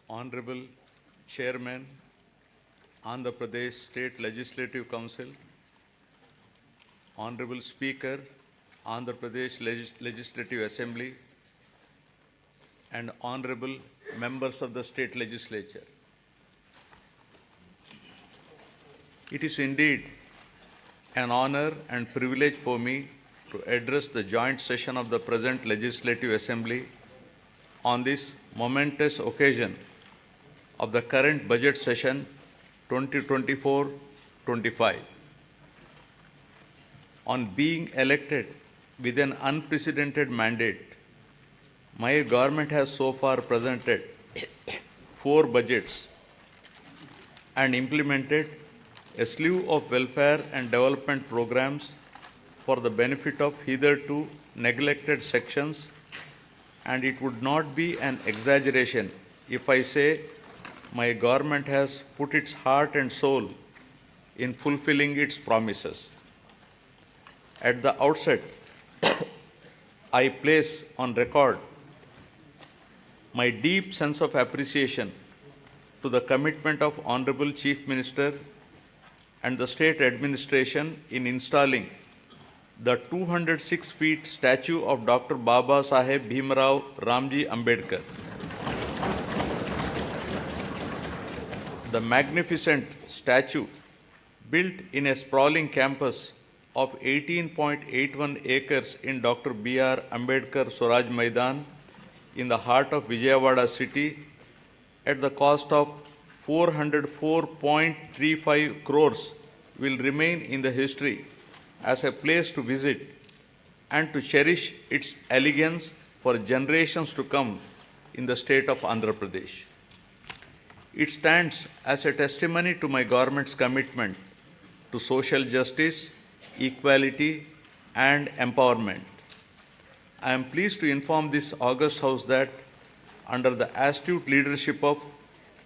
Honorable Chairman, Andhra Pradesh State Legislative Council, Honorable Speaker, Andhra Pradesh Legislative Assembly, and Honorable Members of the State Legislature. It is indeed an honor and privilege for me to address the joint session of the present Legislative Assembly on this momentous occasion of the current budget session 2024-25. On being elected with an unprecedented mandate, my government has so far presented 4 budgets and implemented a slew of welfare and development programs for the benefit of hitherto neglected sections, and it would not be an exaggeration if I say my government has put its heart and soul in fulfilling its promises. At the outset, I place on record my deep sense of appreciation to the commitment of Honorable Chief Minister and the state administration in installing the 206 feet statue of Dr. Baba Saheb Bhimrao Ramji Ambedkar. The magnificent statue, built in a sprawling campus of 18.81 acres in Dr. B.R. Ambedkar Swaraj Maidan in the heart of Vijayawada city at the cost of 404.35 crores, will remain in the history as a place to visit and to cherish its elegance for generations to come in the state of Andhra Pradesh. It stands as a testimony to my government's commitment to social justice, equality, and empowerment. I am pleased to inform this august House that under the astute leadership of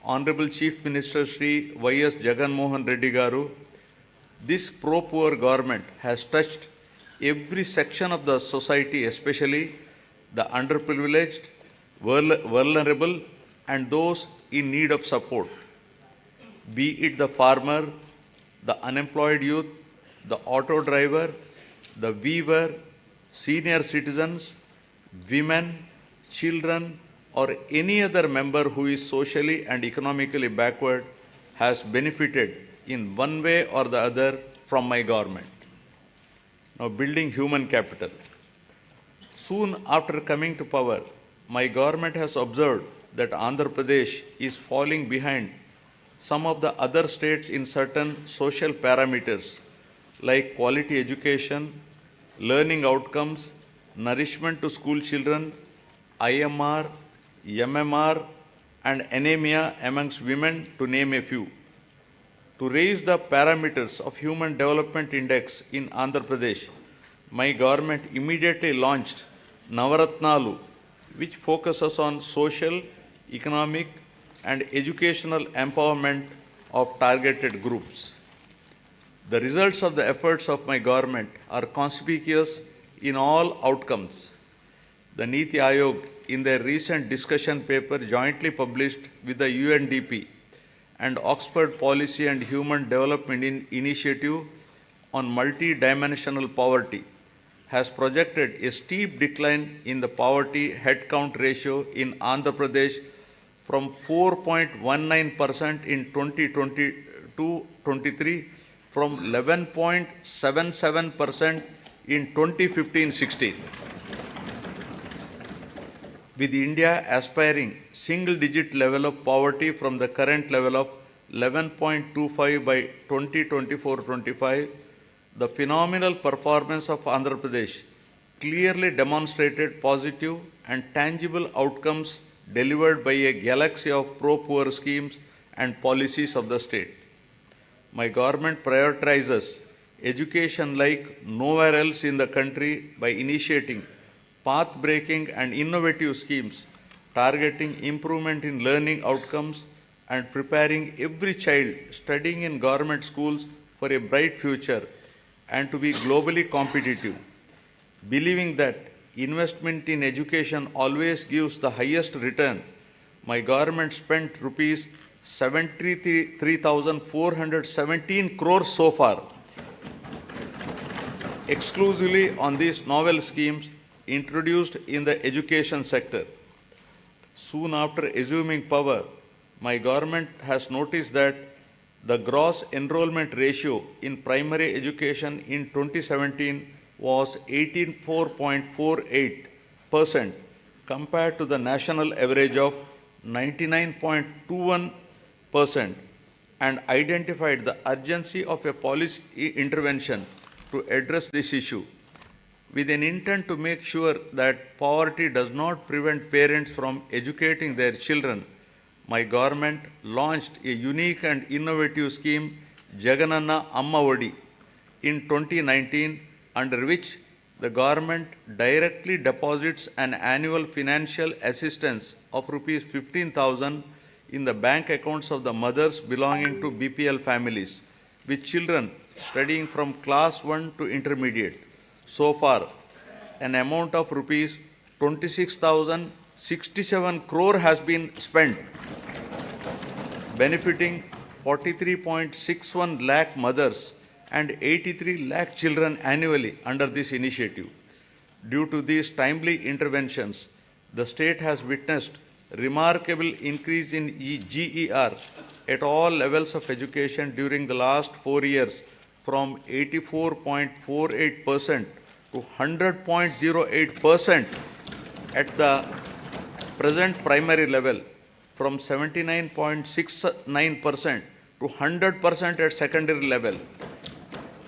Honorable Chief Minister Shri Y.S. Jagan Mohan Reddy Garu, this pro-poor government has touched every section of the society, especially the underprivileged, vulnerable, and those in need of support, be it the farmer, the unemployed youth, the auto driver, the weaver, senior citizens, women, children, or any other member who is socially and economically backward has benefited in one way or the other from my government. Now, building human capital. Soon after coming to power, my government has observed that Andhra Pradesh is falling behind some of the other states in certain social parameters like quality education, learning outcomes, nourishment to school children, IMR, MMR, and anemia amongst women, to name a few. To raise the parameters of Human Development Index in Andhra Pradesh, my government immediately launched Navaratnalu, which focuses on social, economic, and educational empowerment of targeted groups. The results of the efforts of my government are conspicuous in all outcomes. The Niti Aayog, in their recent discussion paper jointly published with the UNDP and Oxford Policy and Human Development Initiative on multi-dimensional poverty, has projected a steep decline in the poverty headcount ratio in Andhra Pradesh from 4.19% in 2022-23 from 11.77% in 2015-16. With India aspiring single-digit level of poverty from the current level of 11.25 by 2024-25, the phenomenal performance of Andhra Pradesh clearly demonstrated positive and tangible outcomes delivered by a galaxy of pro-poor schemes and policies of the state. My government prioritizes education like nowhere else in the country by initiating path-breaking and innovative schemes targeting improvement in learning outcomes and preparing every child studying in government schools for a bright future and to be globally competitive, believing that investment in education always gives the highest return. my government spent rupees 73,417 crores so far, exclusively on these novel schemes introduced in the education sector. Soon after assuming power, my government has noticed that the gross enrollment ratio in primary education in 2017 was 84.48% compared to the national average of 99.21% and identified the urgency of a policy intervention to address this issue with an intent to make sure that poverty does not prevent parents from educating their children. My government launched a unique and innovative scheme, Jagananna Amma Odi, in 2019, under which the government directly deposits an annual financial assistance of rupees 15,000 in the bank accounts of the mothers belonging to BPL families with children studying from class 1 to intermediate. So far, an amount of rupees 26,067 crore has been spent, benefiting 43.61 lakh mothers and 83 lakh children annually under this initiative. Due to these timely interventions, the state has witnessed remarkable increase in GER at all levels of education during the last 4 years, from 84.48% to 100.08% at the present primary level, from 79.69% to 100% at secondary level,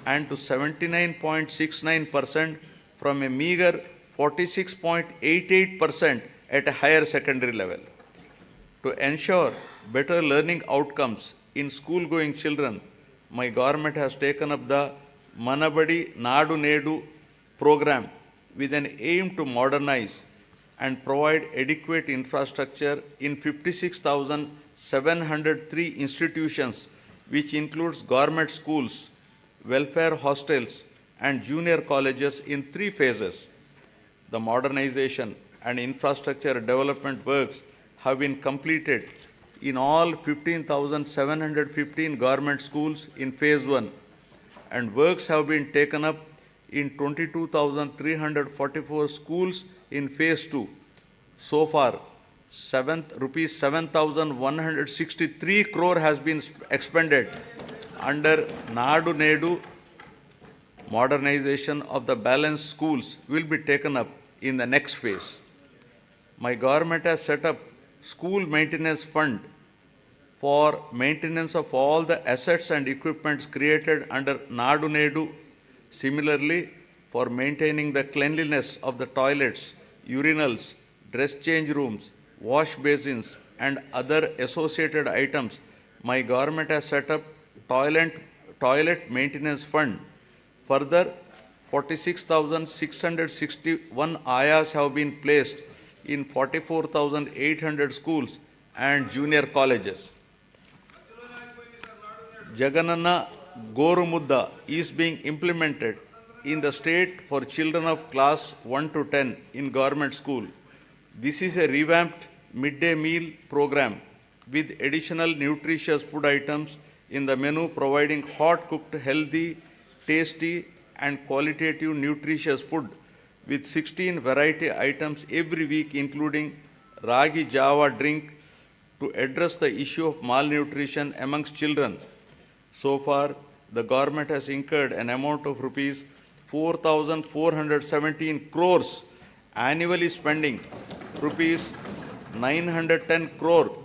and to 79.69% from a meager 46.88% at a higher secondary level. To ensure better learning outcomes in school-going children, my government has taken up the Manabadi Nadu Nedu program with an aim to modernize and provide adequate infrastructure in 56,703 institutions, which includes government schools, welfare hostels, and junior colleges in 3 phases. The modernization and infrastructure development works have been completed in all 15,715 government schools in phase 1, and works have been taken up in 22,344 schools in phase 2. So far, rupees 7,163 crore has been expended under Nadu Nedu. Modernization of the balanced schools will be taken up in the next phase. My government has set up school maintenance fund for maintenance of all the assets and equipments created under Nadu Nedu. Similarly, for maintaining the cleanliness of the toilets, urinals, dress change rooms, wash basins, and other associated items, my government has set up toilet maintenance fund. Further, 46,661 ayas have been placed in 44,800 schools and junior colleges. Jagananna Gorumudda is being implemented in the state for children of class 1 to 10 in government school. This is a revamped midday meal program with additional nutritious food items in the menu, providing hot cooked, healthy, tasty, and qualitative nutritious food with 16 variety items every week, including Ragi Java drink, to address the issue of malnutrition amongst children. So far, the government has incurred an amount of rupees 4,417 crores, annually spending rupees 910 crore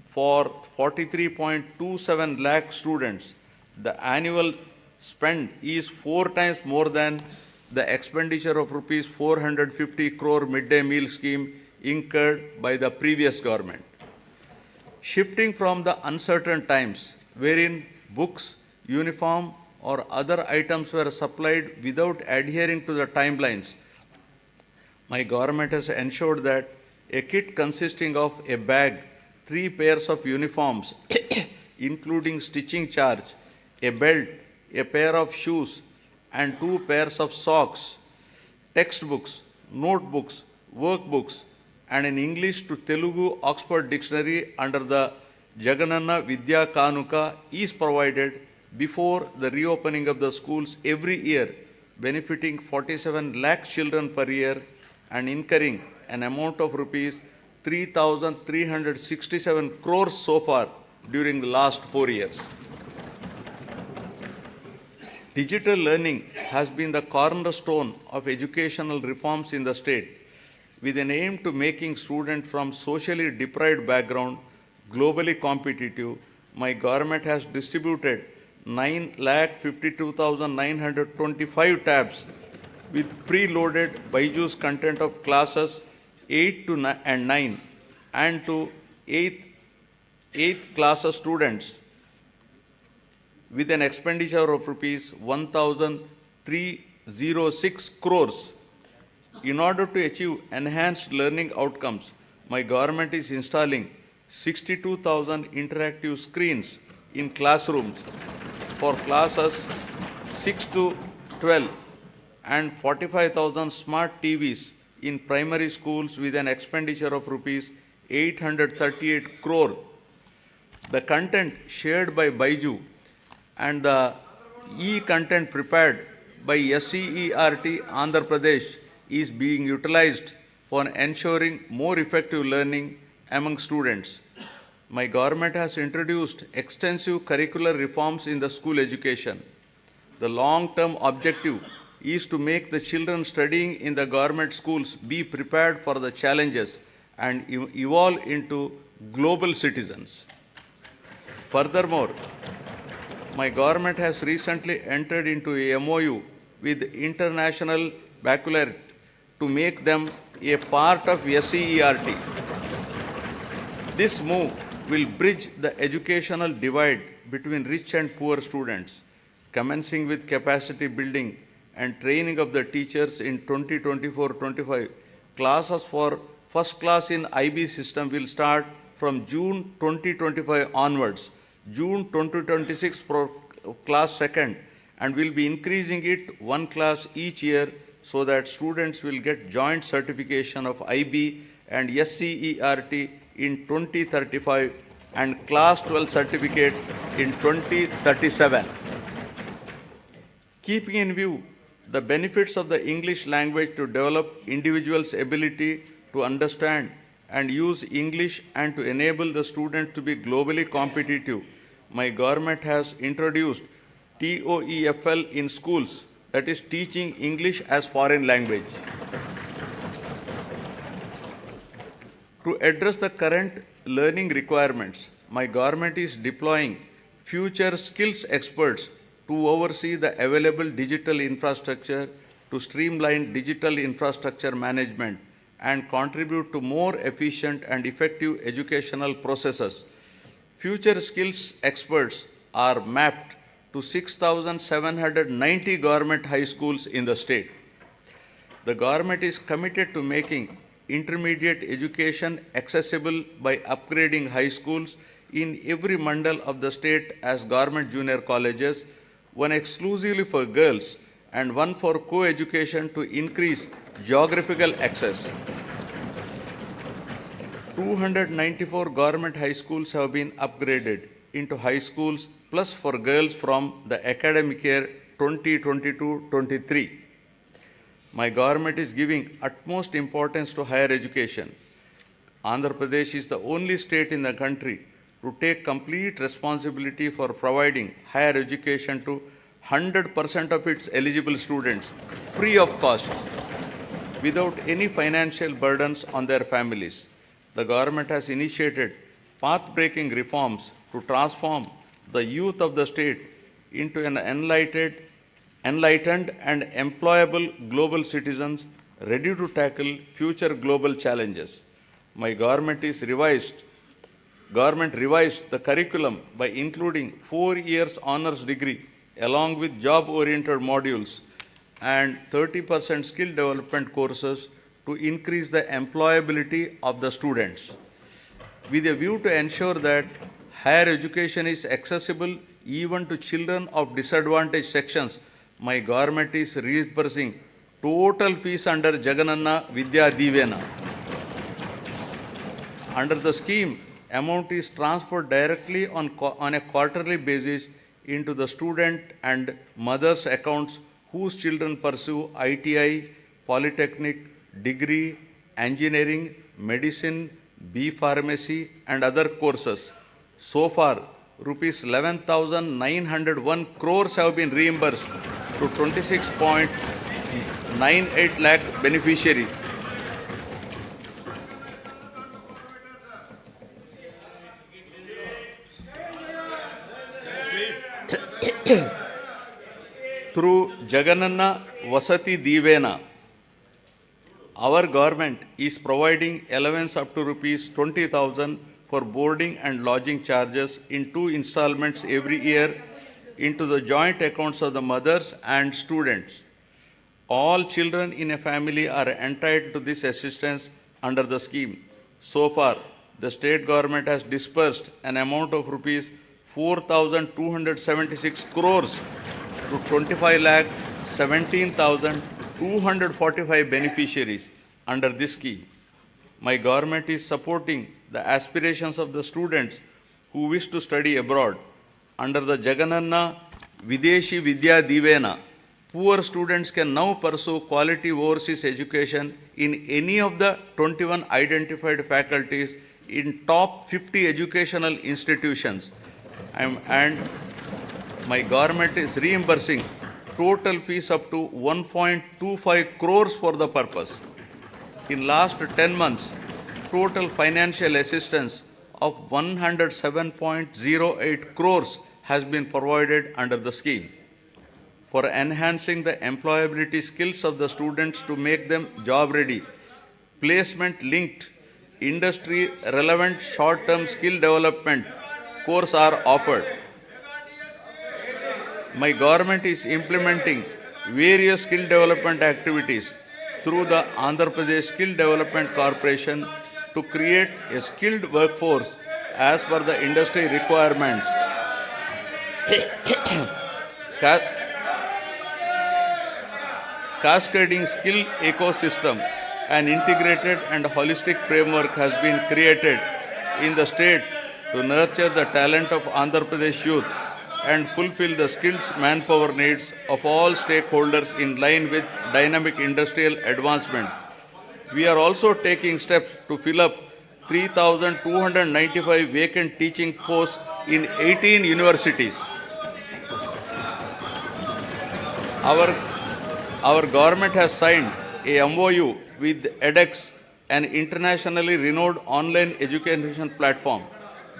for 43.27 lakh students. The annual spend is 4 times more than the expenditure of rupees 450 crore midday meal scheme incurred by the previous government. Shifting from the uncertain times wherein books, uniform, or other items were supplied without adhering to the timelines, my government has ensured that a kit consisting of a bag, 3 pairs of uniforms, including stitching charge, a belt, a pair of shoes, and 2 pairs of socks, textbooks, notebooks, workbooks, and an English to Telugu Oxford Dictionary under the Jagananna Vidya Kanuka is provided before the reopening of the schools every year, benefiting 47 lakh children per year and incurring an amount of rupees 3,367 crores so far during the last 4 years. Digital learning has been the cornerstone of educational reforms in the state, with an aim to making students from socially deprived background globally competitive. My government has distributed 9,52,925 tabs with preloaded Byju's content of classes 8 to 9 and to 8th classes students with an expenditure of rupees 1,306 crores. In order to achieve enhanced learning outcomes, my government is installing 62,000 interactive screens in classrooms for classes 6 to 12 and 45,000 smart TVs in primary schools with an expenditure of rupees 838 crore. The content shared by Byju and the e-content prepared by SCERT Andhra Pradesh is being utilized for ensuring more effective learning among students. My government has introduced extensive curricular reforms in the school education. The long-term objective is to make the children studying in the government schools be prepared for the challenges and evolve into global citizens. Furthermore, my government has recently entered into a MOU with International Baccalaureate to make them a part of SCERT. This move will bridge the educational divide between rich and poor students, commencing with capacity building and training of the teachers in 2024-25. Classes for first class in IB system will start from June 2025 onwards, June 2026 for class second, and will be increasing it one class each year so that students will get joint certification of IB and SCERT in 2035 and class 12 certificate in 2037. Keeping in view the benefits of the English language to develop individuals' ability to understand and use English and to enable the student to be globally competitive, my government has introduced TOEFL in schools, that is teaching English as foreign language. To address the current learning requirements, my government is deploying future skills experts to oversee the available digital infrastructure to streamline digital infrastructure management and contribute to more efficient and effective educational processes. Future skills experts are mapped to 6,790 government high schools in the state. The government is committed to making intermediate education accessible by upgrading high schools in every mandal of the state as government junior colleges, one exclusively for girls and one for co-education to increase geographical access. 294 government high schools have been upgraded into high schools plus for girls from the academic year 2022-23. My government is giving utmost importance to higher education. Andhra Pradesh is the only state in the country to take complete responsibility for providing higher education to 100% of its eligible students free of cost without any financial burdens on their families. The government has initiated path-breaking reforms to transform the youth of the state into an enlightened and employable global citizens ready to tackle future global challenges. My government revised the curriculum by including 4 years honors degree along with job-oriented modules and 30% skill development courses to increase the employability of the students. With a view to ensure that higher education is accessible even to children of disadvantaged sections, my government is reimbursing total fees under Jagananna Vidya Divena. Under the scheme, amount is transferred directly on a quarterly basis into the student and mother's accounts whose children pursue ITI, polytechnic, degree, engineering, medicine, B pharmacy and other courses. So far, rupees 11,901 crores have been reimbursed to 26.98 lakh beneficiaries. Through Jagananna Vasati Divena, our government is providing allowance up to rupees 20,000 for boarding and lodging charges in 2 installments every year into the joint accounts of the mothers and students. All children in a family are entitled to this assistance under the scheme. So far, the state government has disbursed an amount of rupees 4,276 crores to 25,17,245 beneficiaries under this scheme. My government is supporting the aspirations of the students who wish to study abroad. Under the Jagananna Videshi Vidya Divena, poor students can now pursue quality overseas education in any of the 21 identified faculties in top 50 educational institutions. And my government is reimbursing total fees up to 1.25 crores for the purpose. In last 10 months, total financial assistance of 107.08 crores has been provided under the scheme for enhancing the employability skills of the students to make them job ready. Placement linked industry relevant short term skill development courses are offered. My government is implementing various skill development activities through the Andhra Pradesh Skill Development Corporation to create a skilled workforce as per the industry requirements. Cascading skill ecosystem, an integrated and holistic framework has been created in the state to nurture the talent of Andhra Pradesh youth and fulfill the skills manpower needs of all stakeholders in line with dynamic industrial advancement. We are also taking steps to fill up 3,295 vacant teaching posts in 18 universities. Our government has signed a MOU with edX, an internationally renowned online education platform.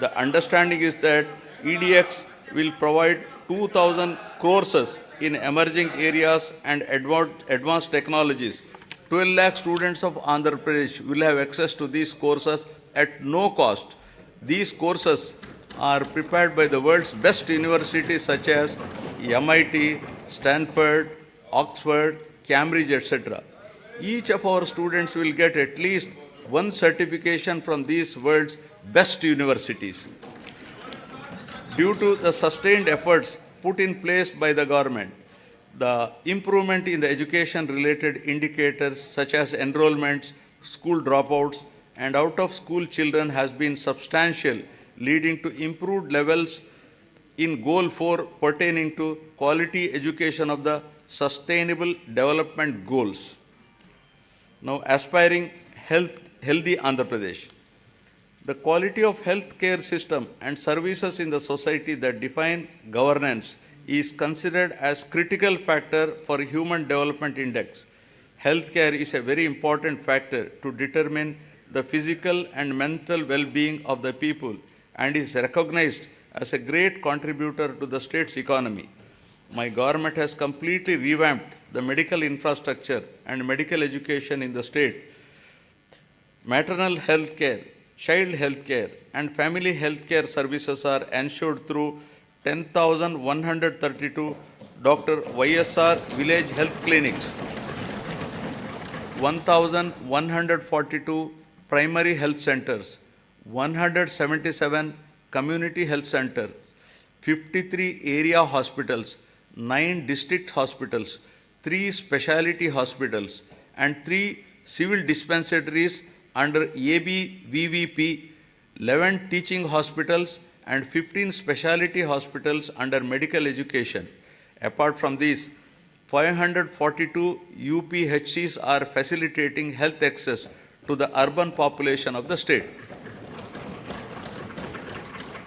The understanding is that EDX will provide 2,000 courses in emerging areas and advanced technologies. 12 lakh students of Andhra Pradesh will have access to these courses at no cost. These courses are prepared by the world's best universities such as MIT, Stanford, Oxford, Cambridge, etc. Each of our students will get at least one certification from these world's best universities. Due to the sustained efforts put in place by the government, the improvement in the education-related indicators such as enrollments, school dropouts, and out-of-school children has been substantial, leading to improved levels in Goal 4 pertaining to quality education of the Sustainable Development Goals. Now, aspiring healthy Andhra Pradesh. The quality of healthcare system and services in the society that define governance is considered as critical factor for Human Development Index. Healthcare is a very important factor to determine the physical and mental well-being of the people and is recognized as a great contributor to the state's economy. My government has completely revamped the medical infrastructure and medical education in the state. Maternal health care, child health care, and family health care services are ensured through 10,132 Dr. YSR village health clinics, 1,142 primary health centers, 177 community health centers, 53 area hospitals, 9 district hospitals, 3 specialty hospitals, and 3 civil dispensaries under ABVVP 11 teaching hospitals, and 15 specialty hospitals under medical education. Apart from these, 542 UPHCs are facilitating health access to the urban population of the state.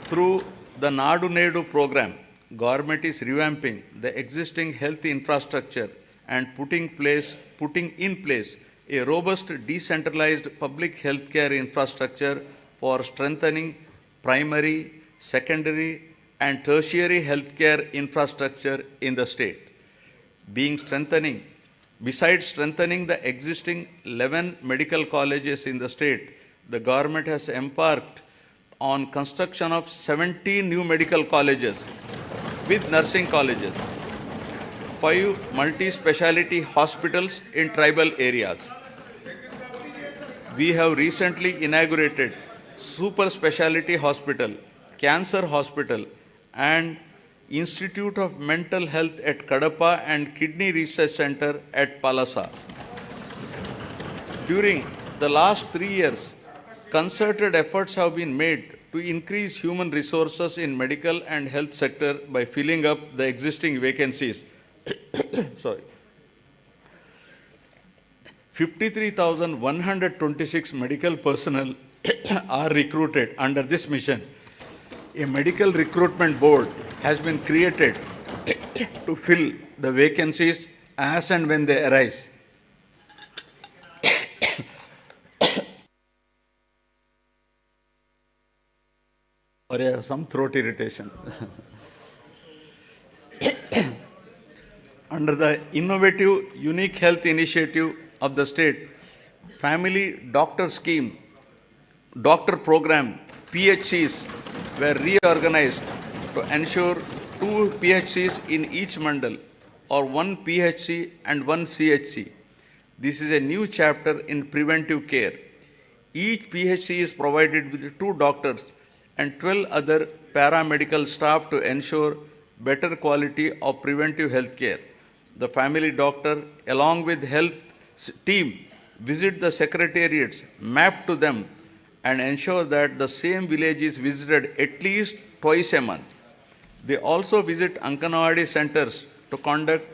Through the Nadu Nedu program, government is revamping the existing health infrastructure and putting in place a robust decentralized public healthcare infrastructure for strengthening primary, secondary, and tertiary healthcare infrastructure in the state. Besides strengthening the existing 11 medical colleges in the state, the government has embarked on construction of 17 new medical colleges with nursing colleges, 5 multi-speciality hospitals in tribal areas. We have recently inaugurated Super Speciality Hospital, Cancer Hospital, and Institute of Mental Health at Kadapa and Kidney Research Center at Palasa. During the last 3 years, concerted efforts have been made to increase human resources in medical and health sector by filling up the existing vacancies. 53,126 medical personnel are recruited under this mission. A medical recruitment board has been created to fill the vacancies as and when they arise. Or I have some throat irritation. Under the innovative unique health initiative of the state, Family Doctor Scheme, Doctor Program, PHCs were reorganized to ensure 2 PHCs in each mandal or 1 PHC and 1 CHC. This is a new chapter in preventive care. Each PHC is provided with 2 doctors and 12 other paramedical staff to ensure better quality of preventive health care. The family doctor, along with health team, visit the secretariats, map to them, and ensure that the same village is visited at least twice a month. They also visit Anganwadi centers to conduct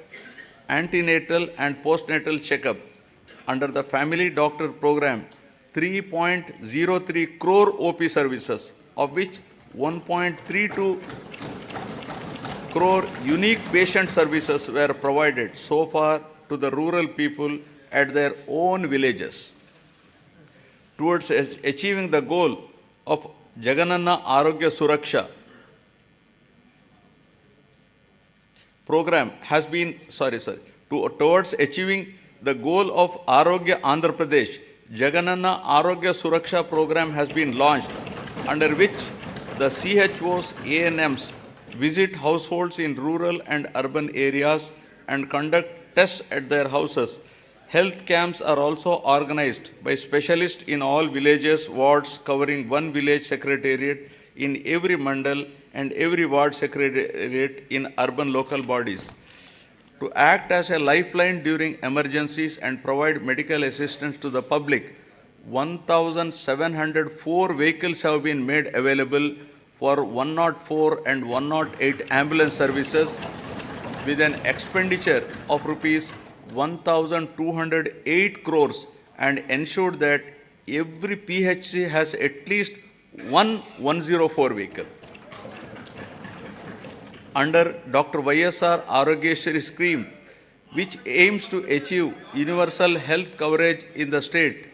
antenatal and postnatal checkup. Under the family doctor program, 3.03 crore OP services, of which 1.32 crore unique patient services were provided so far to the rural people at their own villages. Towards achieving the goal of Jagananna Arogya Suraksha program has been, towards achieving the goal of Arogya Andhra Pradesh, Jagananna Arogya Suraksha program has been launched, under which the CHOs, ANMs visit households in rural and urban areas and conduct tests at their houses. Health camps are also organized by specialists in all villages, wards, covering one village secretariat in every mandal and every ward secretariat in urban local bodies. To act as a lifeline during emergencies and provide medical assistance to the public, 1,704 vehicles have been made available for 104 and 108 ambulance services with an expenditure of rupees 1,208 crores and ensured that every PHC has at least one 104 vehicle. Under Dr. YSR Arogyeshri scheme, which aims to achieve universal health coverage in the state,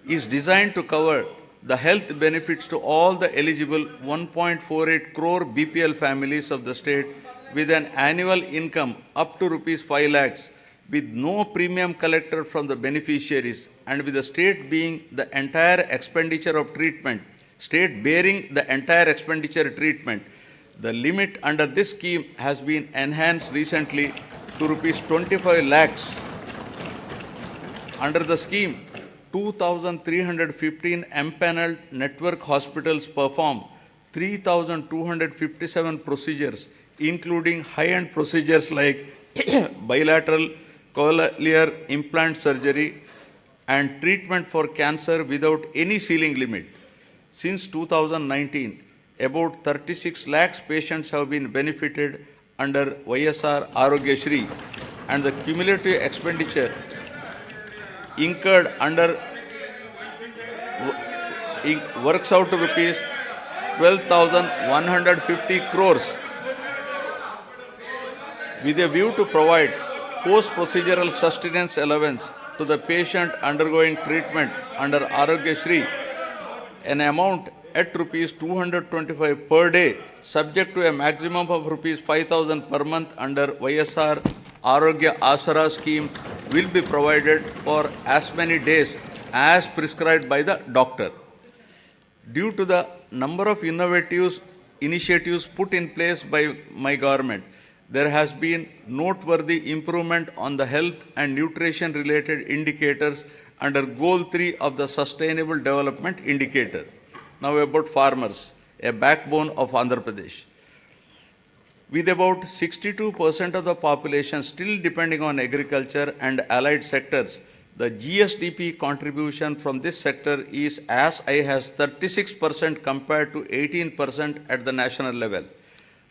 is designed to cover the health benefits to all the eligible 1.48 crore BPL families of the state with an annual income up to rupees 5 lakhs, with no premium collected from the beneficiaries, and with the state being the entire expenditure of treatment, state bearing the entire expenditure treatment. The limit under this scheme has been enhanced recently to rupees 25 lakhs. Under the scheme, 2,315 empaneled network hospitals perform 3,257 procedures, including high-end procedures like bilateral cochlear implant surgery and treatment for cancer without any ceiling limit. Since 2019, about 36 lakhs patients have been benefited under YSR Arogya Shri, and the cumulative expenditure incurred under works out to rupees 12,150 crores. With a view to provide post-procedural sustenance allowance to the patient undergoing treatment under Arogya Shri, an amount at rupees 225 per day, subject to a maximum of rupees 5,000 per month under YSR Arogya Asara scheme, will be provided for as many days as prescribed by the doctor. Due to the number of innovative initiatives put in place by my government, there has been noteworthy improvement on the health and nutrition related indicators under Goal 3 of the Sustainable Development Indicator. Now about farmers, a backbone of Andhra Pradesh. With about 62% of the population still depending on agriculture and allied sectors, the GSDP contribution from this sector is as high as 36% compared to 18% at the national level.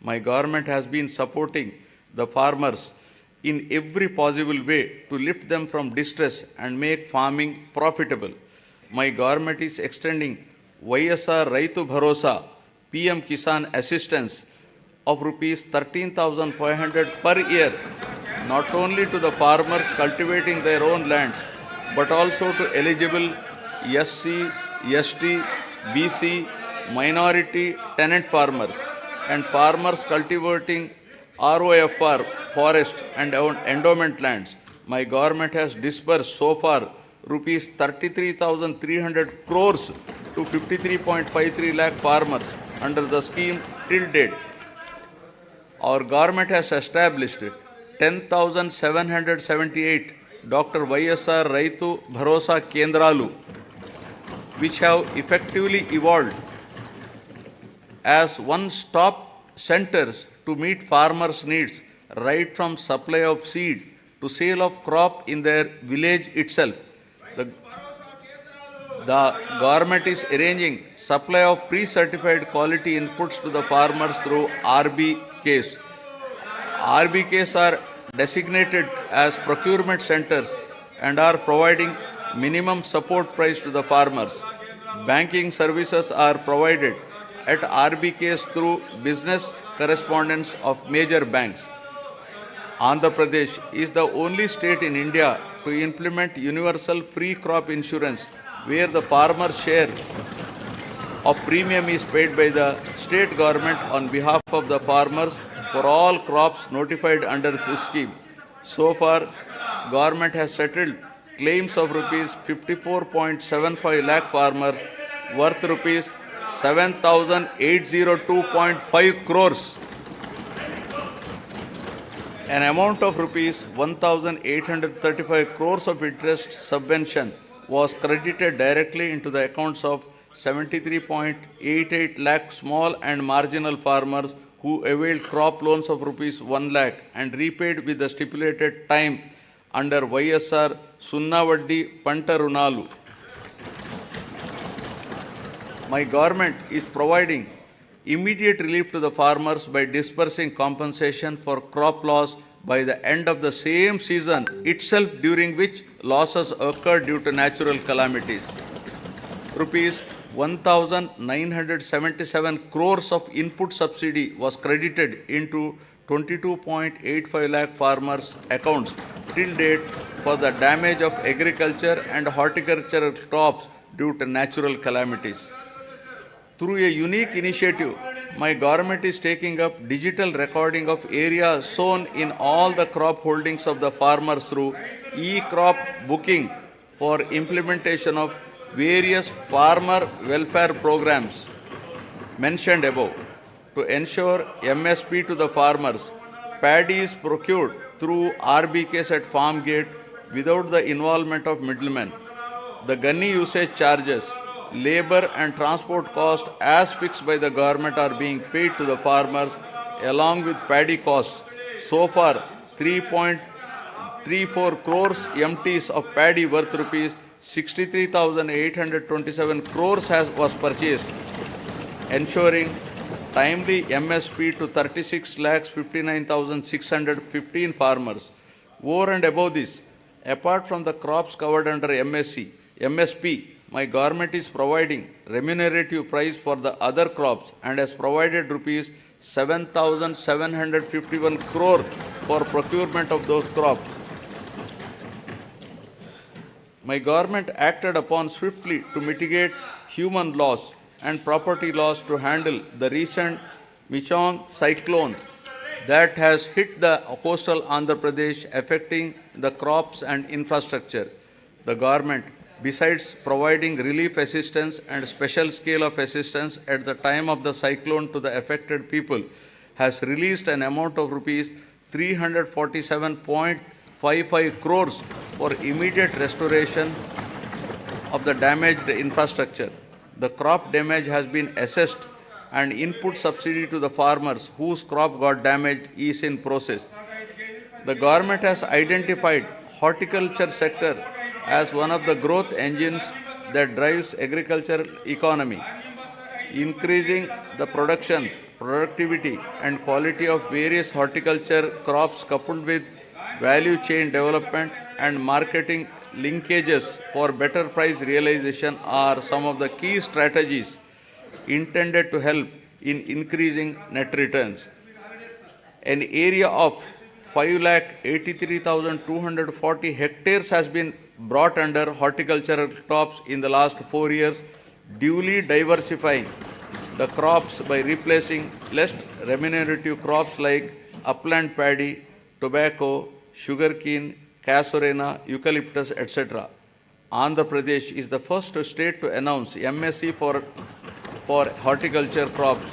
My government has been supporting the farmers in every possible way to lift them from distress and make farming profitable. My government is extending YSR Raitu Bharosa PM Kisan assistance of rupees 13,500 per year, not only to the farmers cultivating their own lands, but also to eligible SC, ST, BC, minority tenant farmers and farmers cultivating ROFR, forest and endowment lands. My government has disbursed so far rupees 33,300 crores to 53.53 lakh farmers under the scheme till date. Our government has established 10,778 Dr. YSR Raitu Bharosa Kendralu, which have effectively evolved as one-stop centers to meet farmers' needs, right from supply of seed to sale of crop in their village itself. The government is arranging supply of pre-certified quality inputs to the farmers through RBKs. RBKs are designated as procurement centers and are providing minimum support price to the farmers. Banking services are provided at RBKs through business correspondents of major banks. Andhra Pradesh is the only state in India to implement universal free crop insurance, where the farmer's share of premium is paid by the state government on behalf of the farmers for all crops notified under this scheme. So far, government has settled claims of rupees 54.75 lakh farmers worth rupees 7,802.5 crores. An amount of rupees 1,835 crores of interest subvention was credited directly into the accounts of 73.88 lakh small and marginal farmers who availed crop loans of rupees 1 lakh and repaid with the stipulated time under YSR Sunnavaddi Panta Runalu. My government is providing immediate relief to the farmers by disbursing compensation for crop loss by the end of the same season itself, during which losses occurred due to natural calamities. Rupees 1,977 crores of input subsidy was credited into 22.85 lakh farmers' accounts till date for the damage of agriculture and horticultural crops due to natural calamities. Through a unique initiative, my government is taking up digital recording of area sown in all the crop holdings of the farmers through e-crop booking for implementation of various farmer welfare programs mentioned above. To ensure MSP to the farmers, paddy is procured through RBKs at farm gate without the involvement of middlemen. The gunny usage charges, labor and transport cost as fixed by the government are being paid to the farmers along with paddy costs. So far, 3.34 crores MTs of paddy worth rupees 63,827 crores was purchased, ensuring timely MSP to 36,59,615 farmers. Over and above this, apart from the crops covered under MSP, my government is providing remunerative price for the other crops and has provided rupees 7,751 crore for procurement of those crops. My government acted upon swiftly to mitigate human loss and property loss to handle the recent Michong cyclone that has hit the coastal Andhra Pradesh, affecting the crops and infrastructure. The government, besides providing relief assistance and special scale of assistance at the time of the cyclone to the affected people, has released an amount of rupees 347.55 crores for immediate restoration of the damaged infrastructure. The crop damage has been assessed and input subsidy to the farmers whose crop got damaged is in process. The government has identified horticulture sector as one of the growth engines that drives agricultural economy, increasing the production, productivity and quality of various horticulture crops coupled with value chain development and marketing linkages for better price realization are some of the key strategies intended to help in increasing net returns. An area of 5,83,240 hectares has been brought under horticultural crops in the last 4 years, duly diversifying the crops by replacing less remunerative crops like upland paddy, tobacco, sugarcane, casorena, eucalyptus, etc. Andhra Pradesh is the first state to announce MSc for horticulture crops,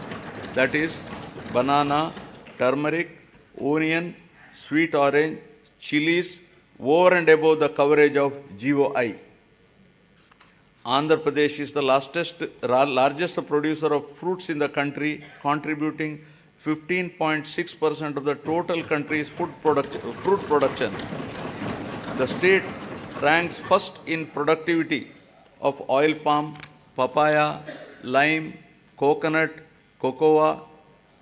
that is banana, turmeric, onion, sweet orange, chilies, over and above the coverage of GOI. Andhra Pradesh is the largest producer of fruits in the country, contributing 15.6% of the total country's fruit production. The state ranks first in productivity of oil palm, papaya, lime, coconut, cocoa,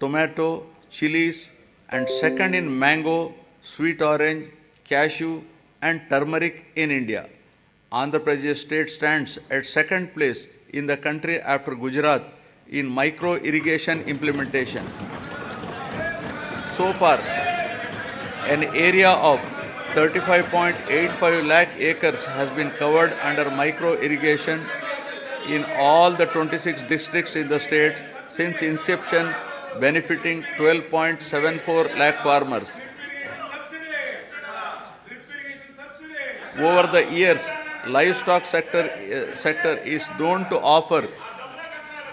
tomato, chilies, and second in mango, sweet orange, cashew, and turmeric in India. Andhra Pradesh state stands at second place in the country after Gujarat in micro irrigation implementation. So far, an area of 35.85 lakh acres has been covered under micro irrigation in all the 26 districts in the state since inception, benefiting 12.74 lakh farmers. Over the years, livestock sector is known to offer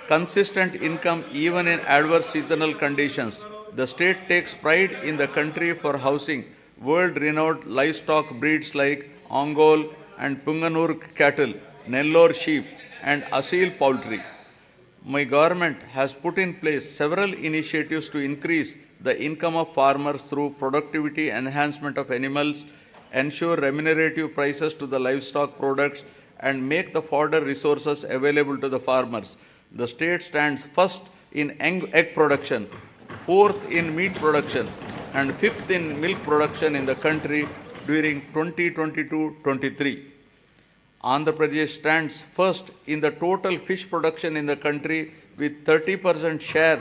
consistent income even in adverse seasonal conditions. The state takes pride in the country for housing world-renowned livestock breeds like Ongole and Punganur cattle, Nellore sheep, and Asil poultry. My government has put in place several initiatives to increase the income of farmers through productivity enhancement of animals, ensure remunerative prices to the livestock products, and make the fodder resources available to the farmers. The state stands first in egg production, fourth in meat production, and fifth in milk production in the country during 2022-23. Andhra Pradesh stands first in the total fish production in the country with 30% share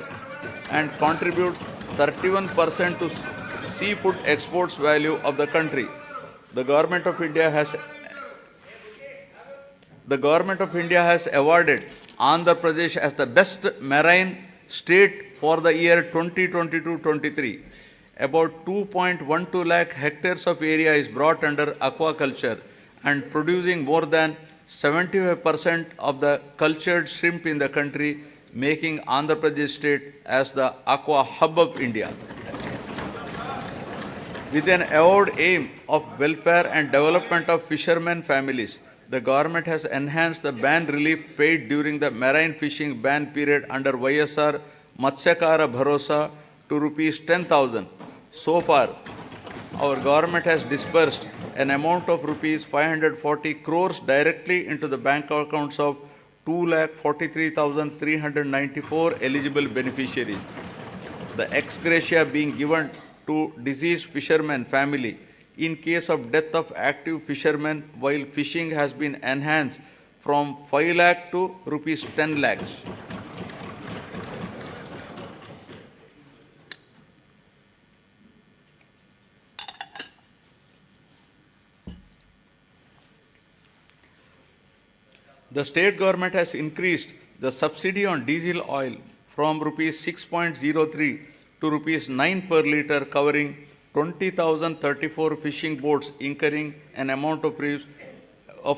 and contributes 31% to seafood exports value of the country. The Government of India has awarded Andhra Pradesh as the best marine state for the year 2022-23. About 2.12 lakh hectares of area is brought under aquaculture and producing more than 75% of the cultured shrimp in the country, making Andhra Pradesh state as the aqua hub of India. With an avowed aim of welfare and development of fishermen families, the government has enhanced the ban relief paid during the marine fishing ban period under YSR Matsyakara Bharosa to rupees 10,000. So far, our government has disbursed an amount of rupees 540 crores directly into the bank accounts of 2,43,394 eligible beneficiaries. The ex gratia being given to deceased fisherman family in case of death of active fishermen while fishing has been enhanced from 5 lakh to rupees 10 lakhs. The state government has increased the subsidy on diesel oil from rupees 6.03 to rupees 9 per litre, covering 20,034 fishing boats incurring an amount of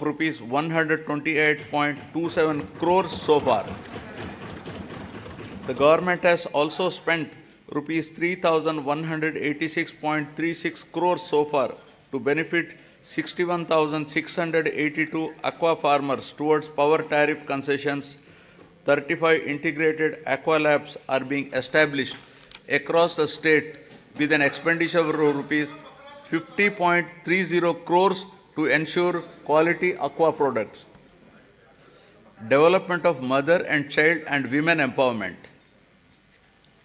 rupees 128.27 crores so far. The government has also spent rupees 3,186.36 crores so far to benefit 61,682 aqua farmers towards power tariff concessions. 35 integrated aqua labs are being established across the state with an expenditure of rupees 50.30 crores to ensure quality aqua products. Development of mother and child and women empowerment.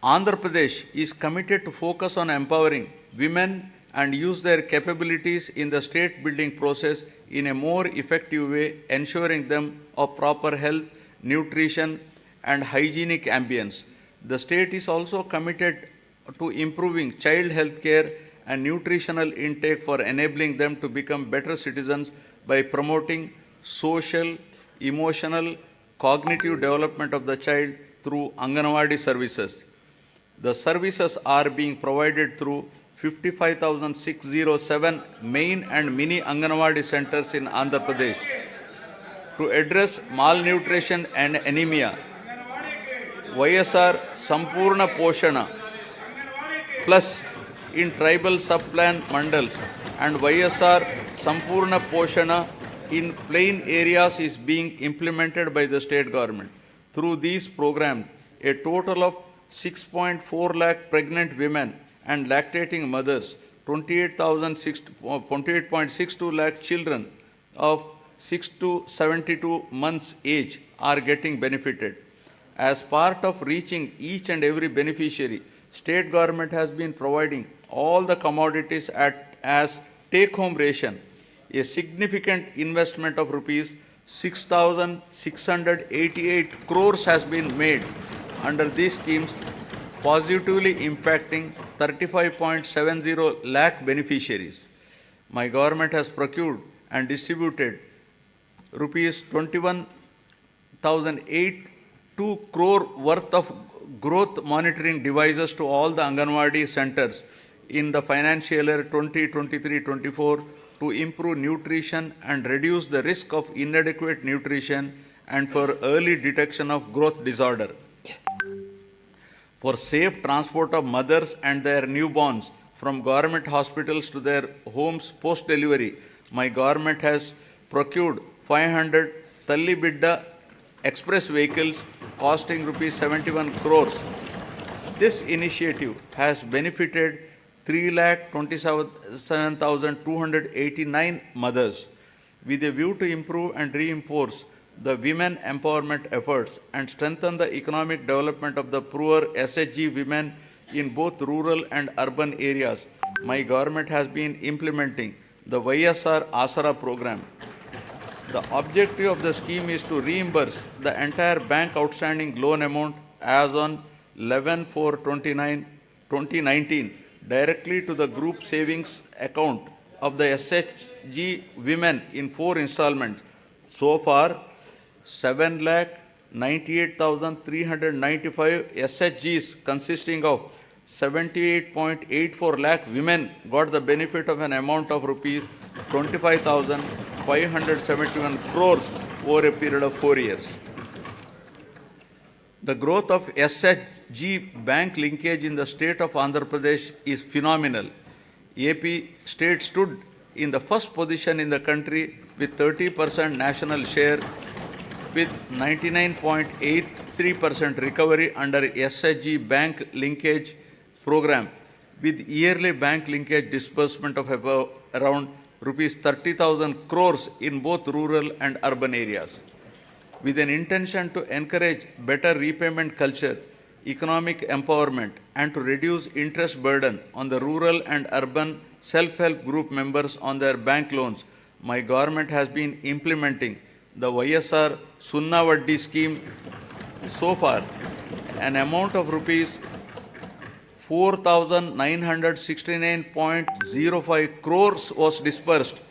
Andhra Pradesh is committed to focus on empowering women and use their capabilities in the state building process in a more effective way, ensuring them of proper health, nutrition, and hygienic ambience. The state is also committed to improving child health care and nutritional intake for enabling them to become better citizens by promoting social, emotional, cognitive development of the child through Anganwadi services. The services are being provided through 55,607 main and mini Anganwadi centers in Andhra Pradesh. To address malnutrition and anemia, YSR Sampurna Poshana Plus in tribal subplan mandals and YSR Sampurna Poshana in plain areas is being implemented by the state government. Through these programs, a total of 6.4 lakh pregnant women and lactating mothers, 28.62 lakh children of 6 to 72 months age are getting benefited. As part of reaching each and every beneficiary, state government has been providing all the commodities as take-home ration. A significant investment of rupees 6,688 crores has been made under these schemes, positively impacting 35.70 lakh beneficiaries. My government has procured and distributed rupees 21,082 crore worth of growth monitoring devices to all the Anganwadi centers in the financial year 2023-24 to improve nutrition and reduce the risk of inadequate nutrition and for early detection of growth disorder. For safe transport of mothers and their newborns from government hospitals to their homes post-delivery, my government has procured 500 Talli Bidda express vehicles costing rupees 71 crores. This initiative has benefited 3,27,289 mothers with a view to improve and reinforce the women empowerment efforts and strengthen the economic development of the poor SHG women in both rural and urban areas. My government has been implementing the YSR Asara program. The objective of the scheme is to reimburse the entire bank outstanding loan amount as on 11/4/2019 directly to the group savings account of the SHG women in 4 installments. So far, 7,98,395 SHGs consisting of 78.84 lakh women got the benefit of an amount of rupees 25,571 crores over a period of 4 years. The growth of SHG bank linkage in the state of Andhra Pradesh is phenomenal. AP state stood in the first position in the country with 30% national share with 99.83% recovery under SHG bank linkage program. with yearly bank linkage disbursement of about around rupees 30,000 crores in both rural and urban areas. With an intention to encourage better repayment culture, economic empowerment, and to reduce interest burden on the rural and urban self-help group members on their bank loans, my government has been implementing the YSR Sunna Vaddi scheme. So far, an amount of rupees 4,969.05 crores was disbursed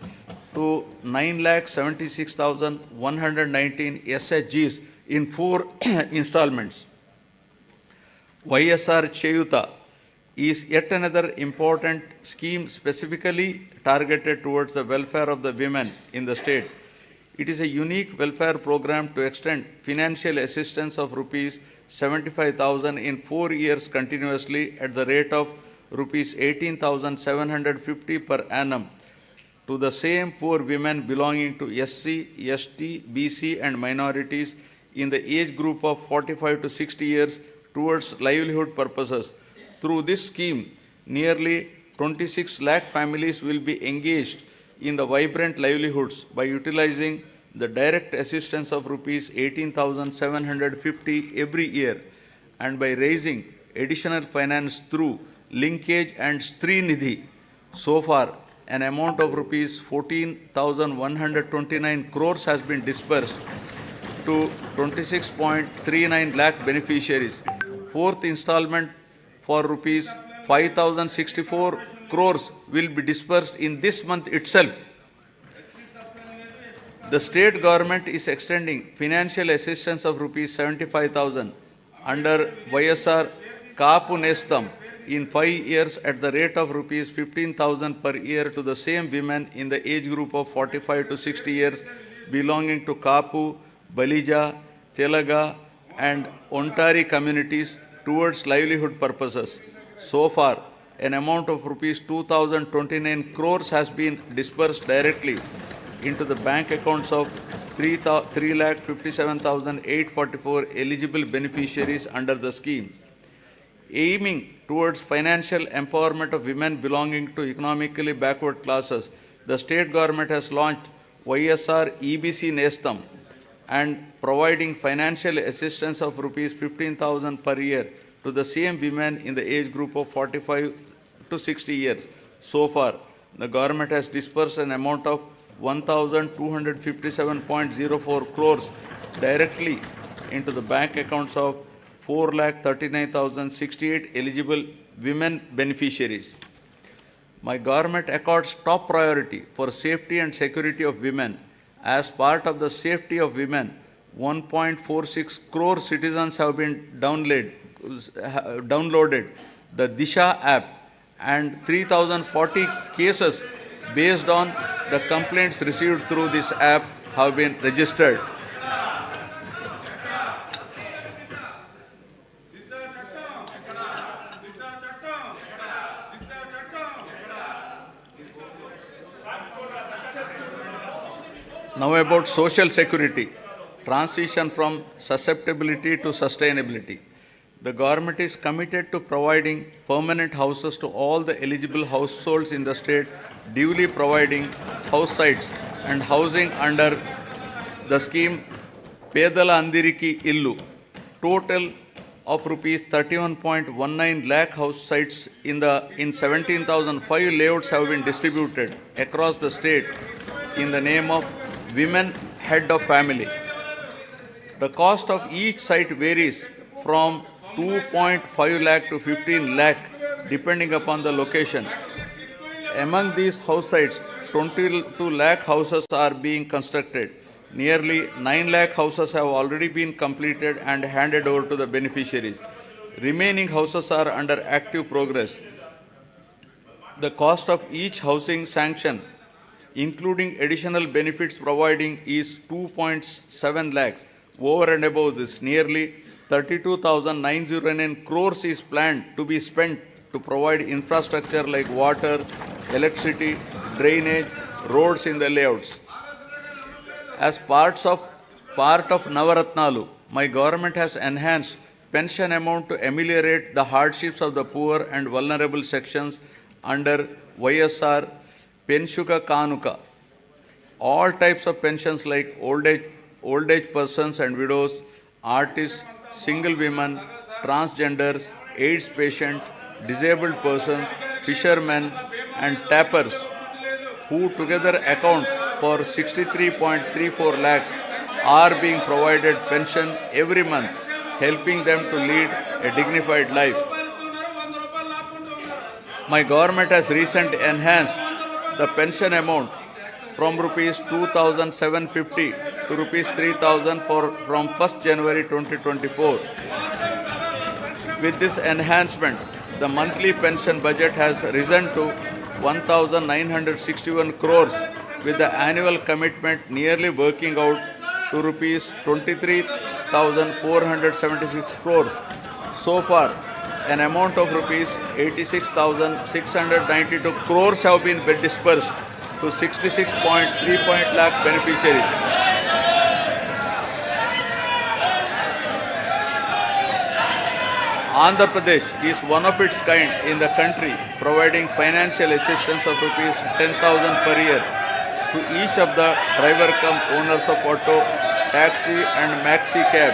to 9,76,119 SHGs in 4 installments. YSR Cheyuta is yet another important scheme specifically targeted towards the welfare of the women in the state. It is a unique welfare program to extend financial assistance of rupees 75,000 in 4 years continuously at the rate of rupees 18,750 per annum to the same poor women belonging to SC, ST, BC and minorities in the age group of 45 to 60 years towards livelihood purposes. Through this scheme, nearly 26 lakh families will be engaged in the vibrant livelihoods by utilizing the direct assistance of rupees 18,750 every year and by raising additional finance through linkage and Stri Nidhi. So far, an amount of rupees 14,129 crores has been disbursed to 26.39 lakh beneficiaries. Fourth installment for rupees 5,064 crores will be disbursed in this month itself. The state government is extending financial assistance of rupees 75,000 under YSR Kaapu Nestam in 5 years at the rate of rupees 15,000 per year to the same women in the age group of 45 to 60 years belonging to Kaapu, Balija, Telaga and Ontari communities towards livelihood purposes. So far, an amount of rupees 2,029 crores has been disbursed directly into the bank accounts of 3,57,844 eligible beneficiaries under the scheme. Aiming towards financial empowerment of women belonging to economically backward classes, the state government has launched YSR EBC Nestam and providing financial assistance of rupees 15,000 per year to the same women in the age group of 45 to 60 years. So far, the government has disbursed an amount of 1,257.04 crores directly into the bank accounts of 4,39,068 eligible women beneficiaries. My government accords top priority for safety and security of women. As part of the safety of women, 1.46 crore citizens have been downloaded the Disha app and 3,040 cases based on the complaints received through this app have been registered. Now about social security, transition from susceptibility to sustainability. The government is committed to providing permanent houses to all the eligible households in the state, duly providing house sites and housing under the scheme Pedala Andiriki Illu. Total of rupees 31.19 lakh house sites in 17,005 layouts have been distributed across the state in the name of Women Head of Family. The cost of each site varies from 2.5 lakh to 15 lakh depending upon the location. Among these house sites, 22 lakh houses are being constructed. Nearly 9 lakh houses have already been completed and handed over to the beneficiaries. Remaining houses are under active progress. The cost of each housing sanction, including additional benefits providing, is 2.7 lakhs. Over and above this, nearly 32,909 crores is planned to be spent to provide infrastructure like water, electricity, drainage, roads in the layouts. As part of Navaratnalu, my government has enhanced pension amount to ameliorate the hardships of the poor and vulnerable sections under YSR Penshuka Kanuka. All types of pensions like old age persons and widows, artists, single women, transgenders, AIDS patients, disabled persons, fishermen, and tappers, who together account for 63.34 lakhs, are being provided pension every month, helping them to lead a dignified life. My government has recently enhanced the pension amount from rupees 2,750 to rupees 3,000 from 1st January 2024. With this enhancement, the monthly pension budget has risen to 1,961 crores, with the annual commitment nearly working out to rupees 23,476 crores. So far, an amount of rupees 86,692 crores have been dispersed to 66.3 lakh beneficiaries. Andhra Pradesh is one of its kind in the country, providing financial assistance of rupees 10,000 per year to each of the driver cum owners of auto, taxi and maxi cab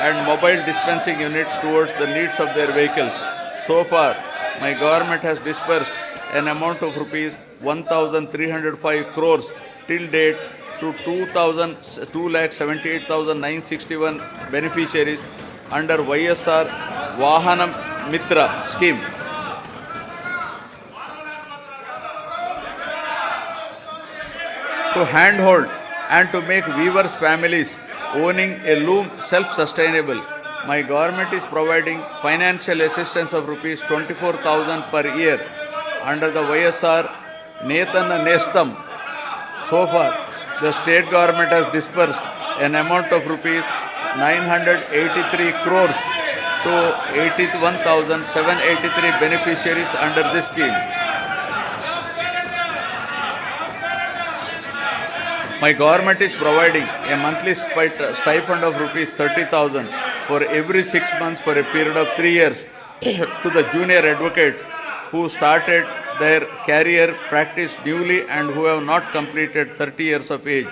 and mobile dispensing units towards the needs of their vehicles. So far, my government has disbursed an amount of rupees 1,305 crores till date to 2,78,961 beneficiaries under YSR Vahanam Mitra scheme. To handhold and to make weavers' families owning a loom self-sustainable, my government is providing financial assistance of rupees 24,000 per year under the YSR Netana Nestam. So far, the state government has disbursed an amount of rupees 983 crores to 81,783 beneficiaries under this scheme. My government is providing a monthly stipend of rupees 30,000 for every 6 months for a period of 3 years to the junior advocates who started their career practice newly and who have not completed 30 years of age.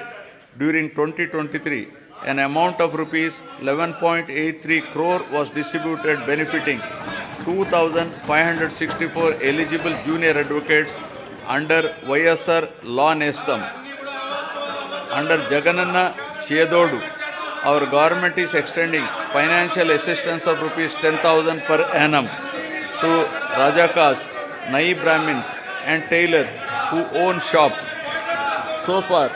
During 2023, an amount of rupees 11.83 crore was distributed, benefiting 2,564 eligible junior advocates under YSR Law Nestam. Under Jagananna Chedodu, our government is extending financial assistance of rupees 10,000 per annum to Rajakas, Nai Brahmins and tailors who own shops. So far,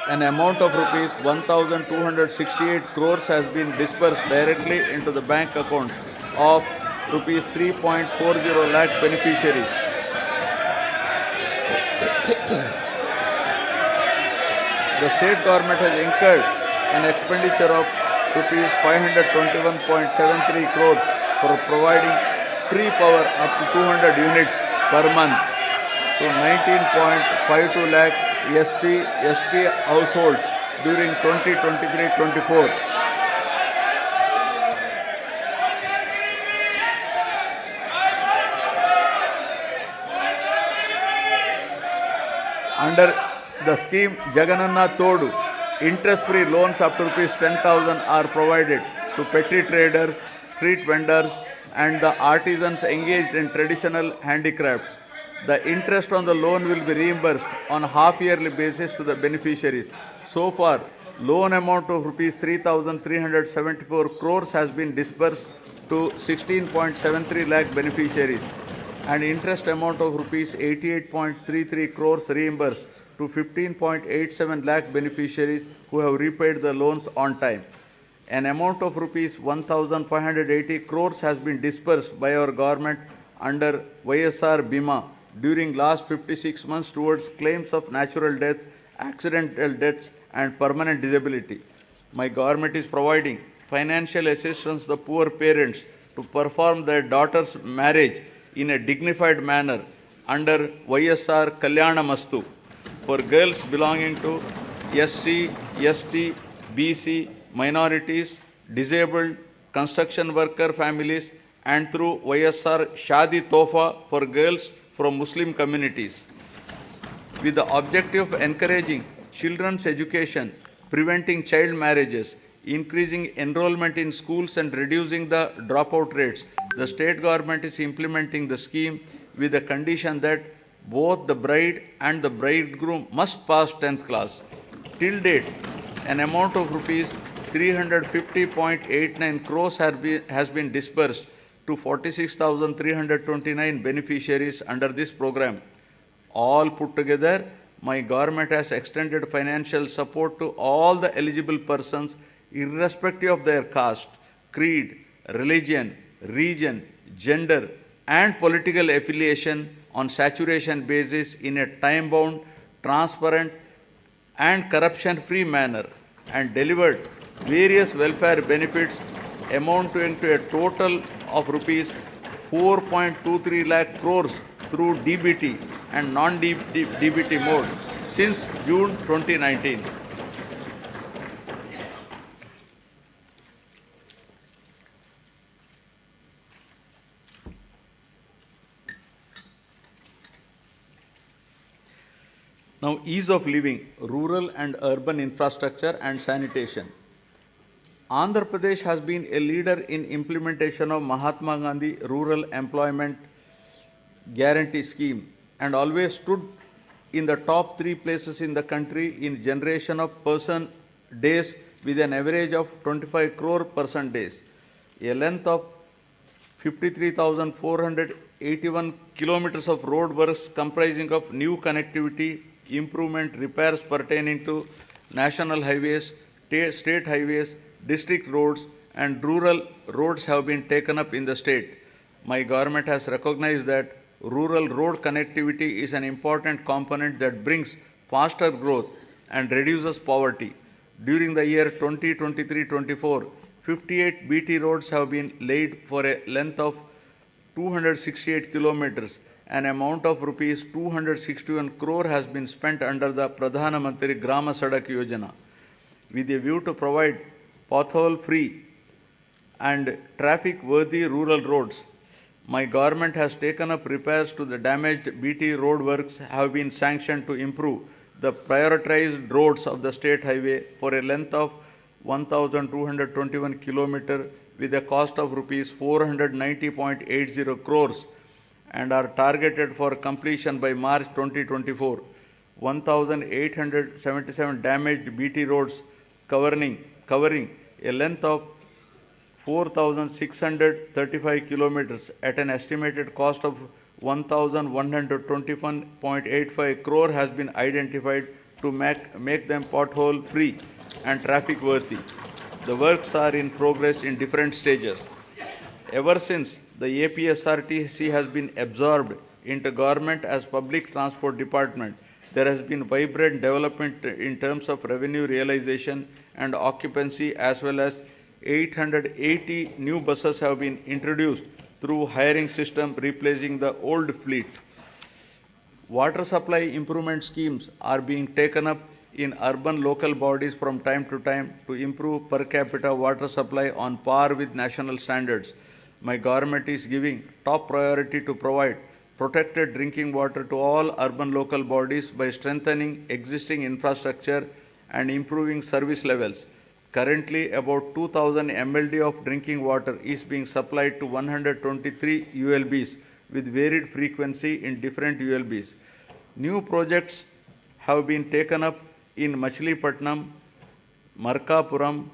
an amount of rupees 1,268 crores has been disbursed directly into the bank account of rupees 3.40 lakh beneficiaries. The state government has incurred an expenditure of rupees 521.73 crores for providing free power up to 200 units per month to 19.52 lakh SC/ST households during 2023-24. Under the scheme Jagananna Todu, interest-free loans up to rupees 10,000 are provided to petty traders, street vendors and the artisans engaged in traditional handicrafts. The interest on the loan will be reimbursed on a half-yearly basis to the beneficiaries. So far, loan amount of rupees 3,374 crores has been disbursed to 16.73 lakh beneficiaries, and interest amount of rupees 88.33 crores reimbursed to 15.87 lakh beneficiaries who have repaid the loans on time. An amount of rupees 1,580 crores has been disbursed by our government under YSR Bima during last 56 months towards claims of natural deaths, accidental deaths and permanent disability. My government is providing financial assistance to the poor parents to perform their daughter's marriage in a dignified manner under YSR Kalyana Mastu for girls belonging to SC, ST, BC, minorities, disabled, construction worker families, and through YSR Shadi Tofa for girls from Muslim communities, with the objective of encouraging children's education, preventing child marriages, increasing enrollment in schools, and reducing the dropout rates. The state government is implementing the scheme with the condition that both the bride and the bridegroom must pass 10th class. Till date, an amount of rupees 350.89 crores has been disbursed to 46,329 beneficiaries under this program. All put together, my government has extended financial support to all the eligible persons, irrespective of their caste, creed, religion, region, gender, and political affiliation on saturation basis in a time-bound, transparent, and corruption-free manner, and delivered various welfare benefits amounting to a total of rupees 4.23 lakh crores through DBT and non-DBT mode since June 2019. Now, ease of living, rural and urban infrastructure and sanitation. Andhra Pradesh has been a leader in implementation of Mahatma Gandhi Rural Employment Guarantee Scheme and always stood in the top 3 places in the country in generation of person days with an average of 25 crore person days. A length of 53,481 kilometers of road works comprising of new connectivity, improvement, repairs pertaining to national highways, state highways, district roads, and rural roads have been taken up in the state. My government has recognized that rural road connectivity is an important component that brings faster growth and reduces poverty. During the year 2023-24, 58 BT roads have been laid for a length of 268 kilometers. An amount of rupees 261 crore has been spent under the Pradhana Mantri Grama Sadak Yojana with a view to provide pothole-free and traffic-worthy rural roads. My government has taken up repairs to the damaged BT road works have been sanctioned to improve the prioritized roads of the state highway for a length of 1,221 kilometer with a cost of rupees 490.80 crores and are targeted for completion by March 2024. 1,877 damaged BT roads covering a length of 4,635 kilometers at an estimated cost of 1,121.85 crore has been identified to make them pothole free and traffic worthy. The works are in progress in different stages. Ever since the APSRTC has been absorbed into government as public transport department, there has been vibrant development in terms of revenue realization and occupancy, as well as 880 new buses have been introduced through hiring system replacing the old fleet. Water supply improvement schemes are being taken up in urban local bodies from time to time to improve per capita water supply on par with national standards. My government is giving top priority to provide protected drinking water to all urban local bodies by strengthening existing infrastructure and improving service levels. Currently, about 2,000 MLD of drinking water is being supplied to 123 ULBs with varied frequency in different ULBs. New projects have been taken up in Machilipatnam, Markapuram,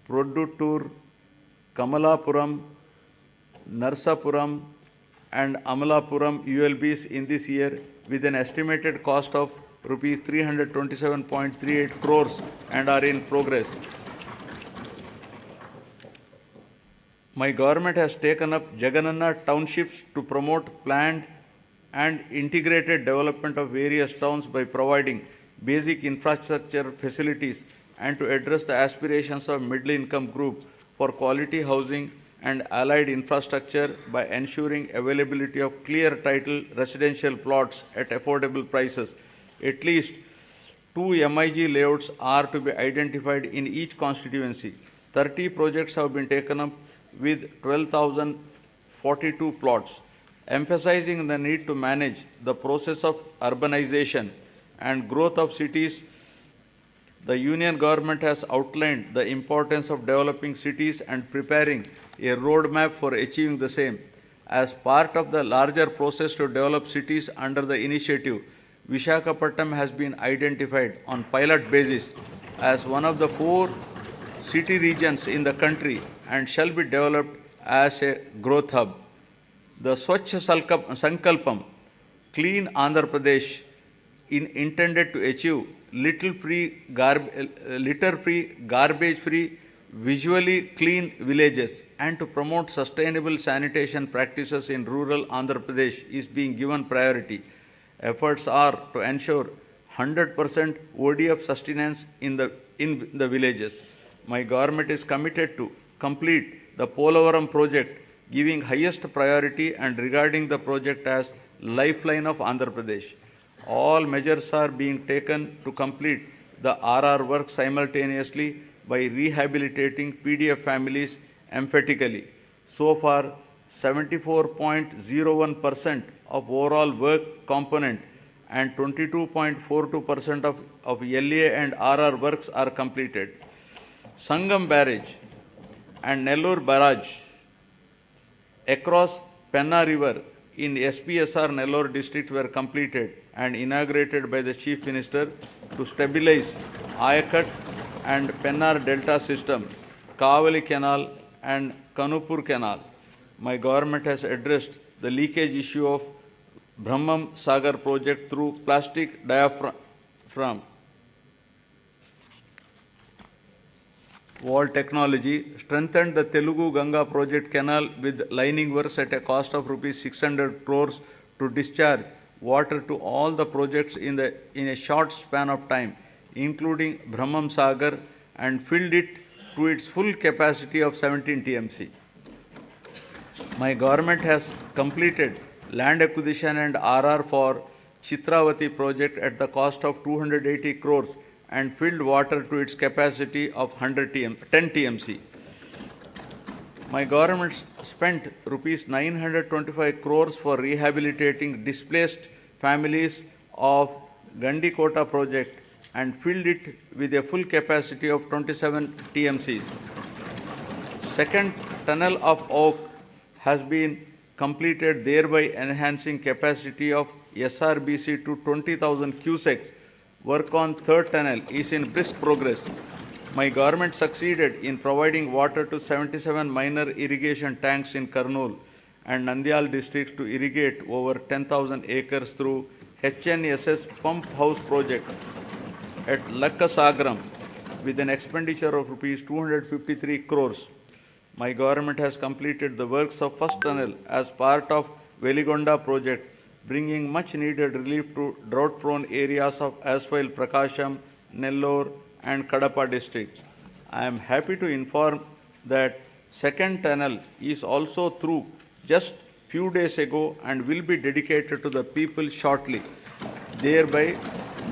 Produttur, Kamalapuram, Narsapuram, and Amalapuram ULBs in this year with an estimated cost of rupees 327.38 crores and are in progress. My government has taken up Jagananna townships to promote planned and integrated development of various towns by providing basic infrastructure facilities and to address the aspirations of middle income group for quality housing and allied infrastructure by ensuring availability of clear title residential plots at affordable prices. At least 2 MIG layouts are to be identified in each constituency. 30 projects have been taken up with 12,042 plots, emphasizing the need to manage the process of urbanization and growth of cities. The Union government has outlined the importance of developing cities and preparing a roadmap for achieving the same. As part of the larger process to develop cities under the initiative, Vishakhapatnam has been identified on pilot basis as one of the 4 city regions in the country and shall be developed as a growth hub. The Swachh Sankalpam, Clean Andhra Pradesh, intended to achieve litter-free, garbage-free, visually clean villages and to promote sustainable sanitation practices in rural Andhra Pradesh is being given priority. Efforts are to ensure 100% ODF sustenance in the villages. My government is committed to complete the Polavaram project, giving highest priority and regarding the project as lifeline of Andhra Pradesh. All measures are being taken to complete the RR work simultaneously by rehabilitating PDF families emphatically. So far, 74.01% of overall work component and 22.42% of LA and RR works are completed. Sangam Barrage and Nellore Barrage across Penna River in SPSR Nellore district were completed and inaugurated by the Chief Minister to stabilize Ayakat and Pennar Delta system, Kavali Canal and Kanupur Canal. My government has addressed the leakage issue of Brahmam Sagar project through plastic diaphragm wall technology, strengthened the Telugu Ganga project canal with lining works at a cost of rupees 600 crores to discharge water to all the projects in a short span of time, including Brahmam Sagar, and filled it to its full capacity of 17 TMC. My government has completed land acquisition and RR for Chitravati project at the cost of 280 crores and filled water to its capacity of 10 TMC. My government spent rupees 925 crores for rehabilitating displaced families of Gandikota project and filled it with a full capacity of 27 TMCs. Second tunnel of Oak has been completed, thereby enhancing capacity of SRBC to 20,000 cusecs. Work on third tunnel is in brisk progress. My government succeeded in providing water to 77 minor irrigation tanks in Kurnool and Nandyal districts to irrigate over 10,000 acres through HNSS pump house project at Lakkasagram with an expenditure of rupees 253 crores. My government has completed the works of first tunnel as part of Veligonda project, bringing much needed relief to drought-prone areas of Aswile, Prakasham, Nellore and Kadapa districts. I am happy to inform that second tunnel is also through just few days ago and will be dedicated to the people shortly. Thereby,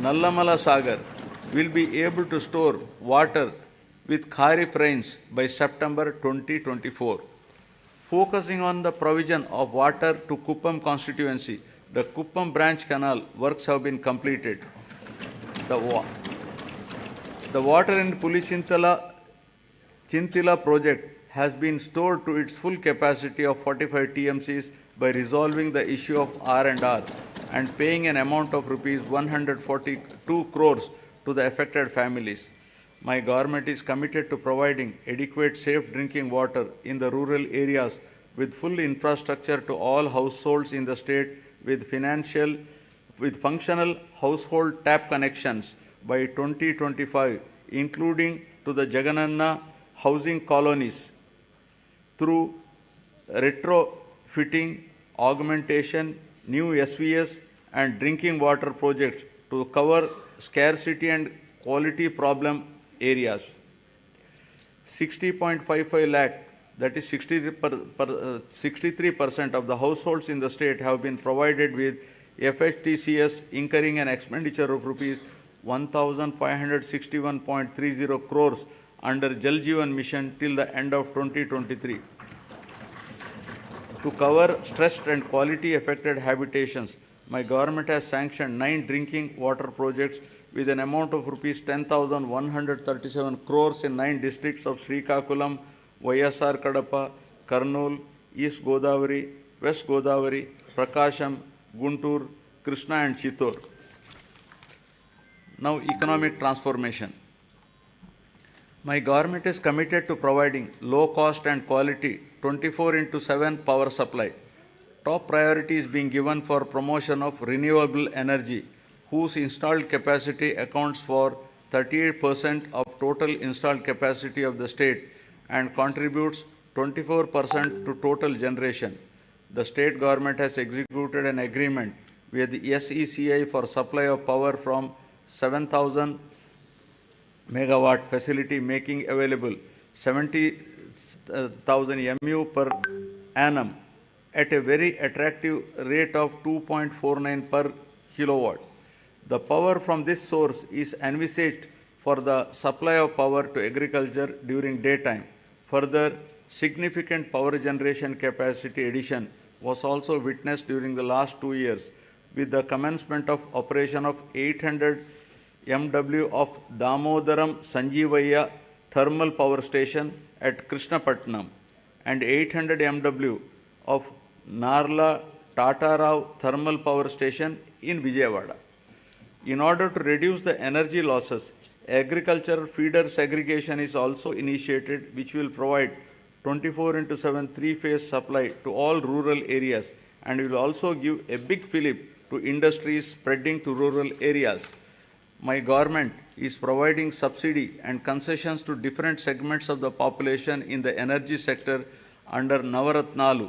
Nallamala Sagar will be able to store water with Kharif rains by September 2024. Focusing on the provision of water to Kuppam constituency, the Kuppam branch canal works have been completed. The water in Pulichintila project has been stored to its full capacity of 45 TMCs by resolving the issue of R&R and paying an amount of rupees 142 crores to the affected families. My government is committed to providing adequate safe drinking water in the rural areas with full infrastructure to all households in the state with functional household tap connections by 2025, including to the Jagananna housing colonies through retrofitting, augmentation, new SVS and drinking water projects to cover scarcity and quality problem areas. 60.55 lakh, that is 63% of the households in the state have been provided with FHTCS, incurring an expenditure of rupees 1,561.30 crores under Jal Jeevan Mission till the end of 2023. To cover stressed and quality affected habitations, my government has sanctioned 9 drinking water projects with an amount of rupees 10,137 crores in 9 districts of Srikakulam, YSR Kadapa, Kurnool, East Godavari, West Godavari, Prakasham, Guntur, Krishna and Chittor. Now, economic transformation. My government is committed to providing low cost and quality 24/7 power supply. Top priority is being given for promotion of renewable energy, whose installed capacity accounts for 38% of total installed capacity of the state and contributes 24% to total generation. The state government has executed an agreement with the SECI for supply of power from 7,000 megawatt facility, making available 70,000 MU per annum at a very attractive rate of 2.49 per kilowatt. The power from this source is envisaged for the supply of power to agriculture during daytime. Further, significant power generation capacity addition was also witnessed during the last 2 years with the commencement of operation of 800 MW of Damodaram Sanjeevaya thermal power station at Krishnapatnam and 800 MW of Narla Tatarao thermal power station in Vijayawada. In order to reduce the energy losses, agricultural feeder segregation is also initiated, which will provide 24/7 three-phase supply to all rural areas and will also give a big fillip to industries spreading to rural areas. My government is providing subsidy and concessions to different segments of the population in the energy sector under Navaratnalu.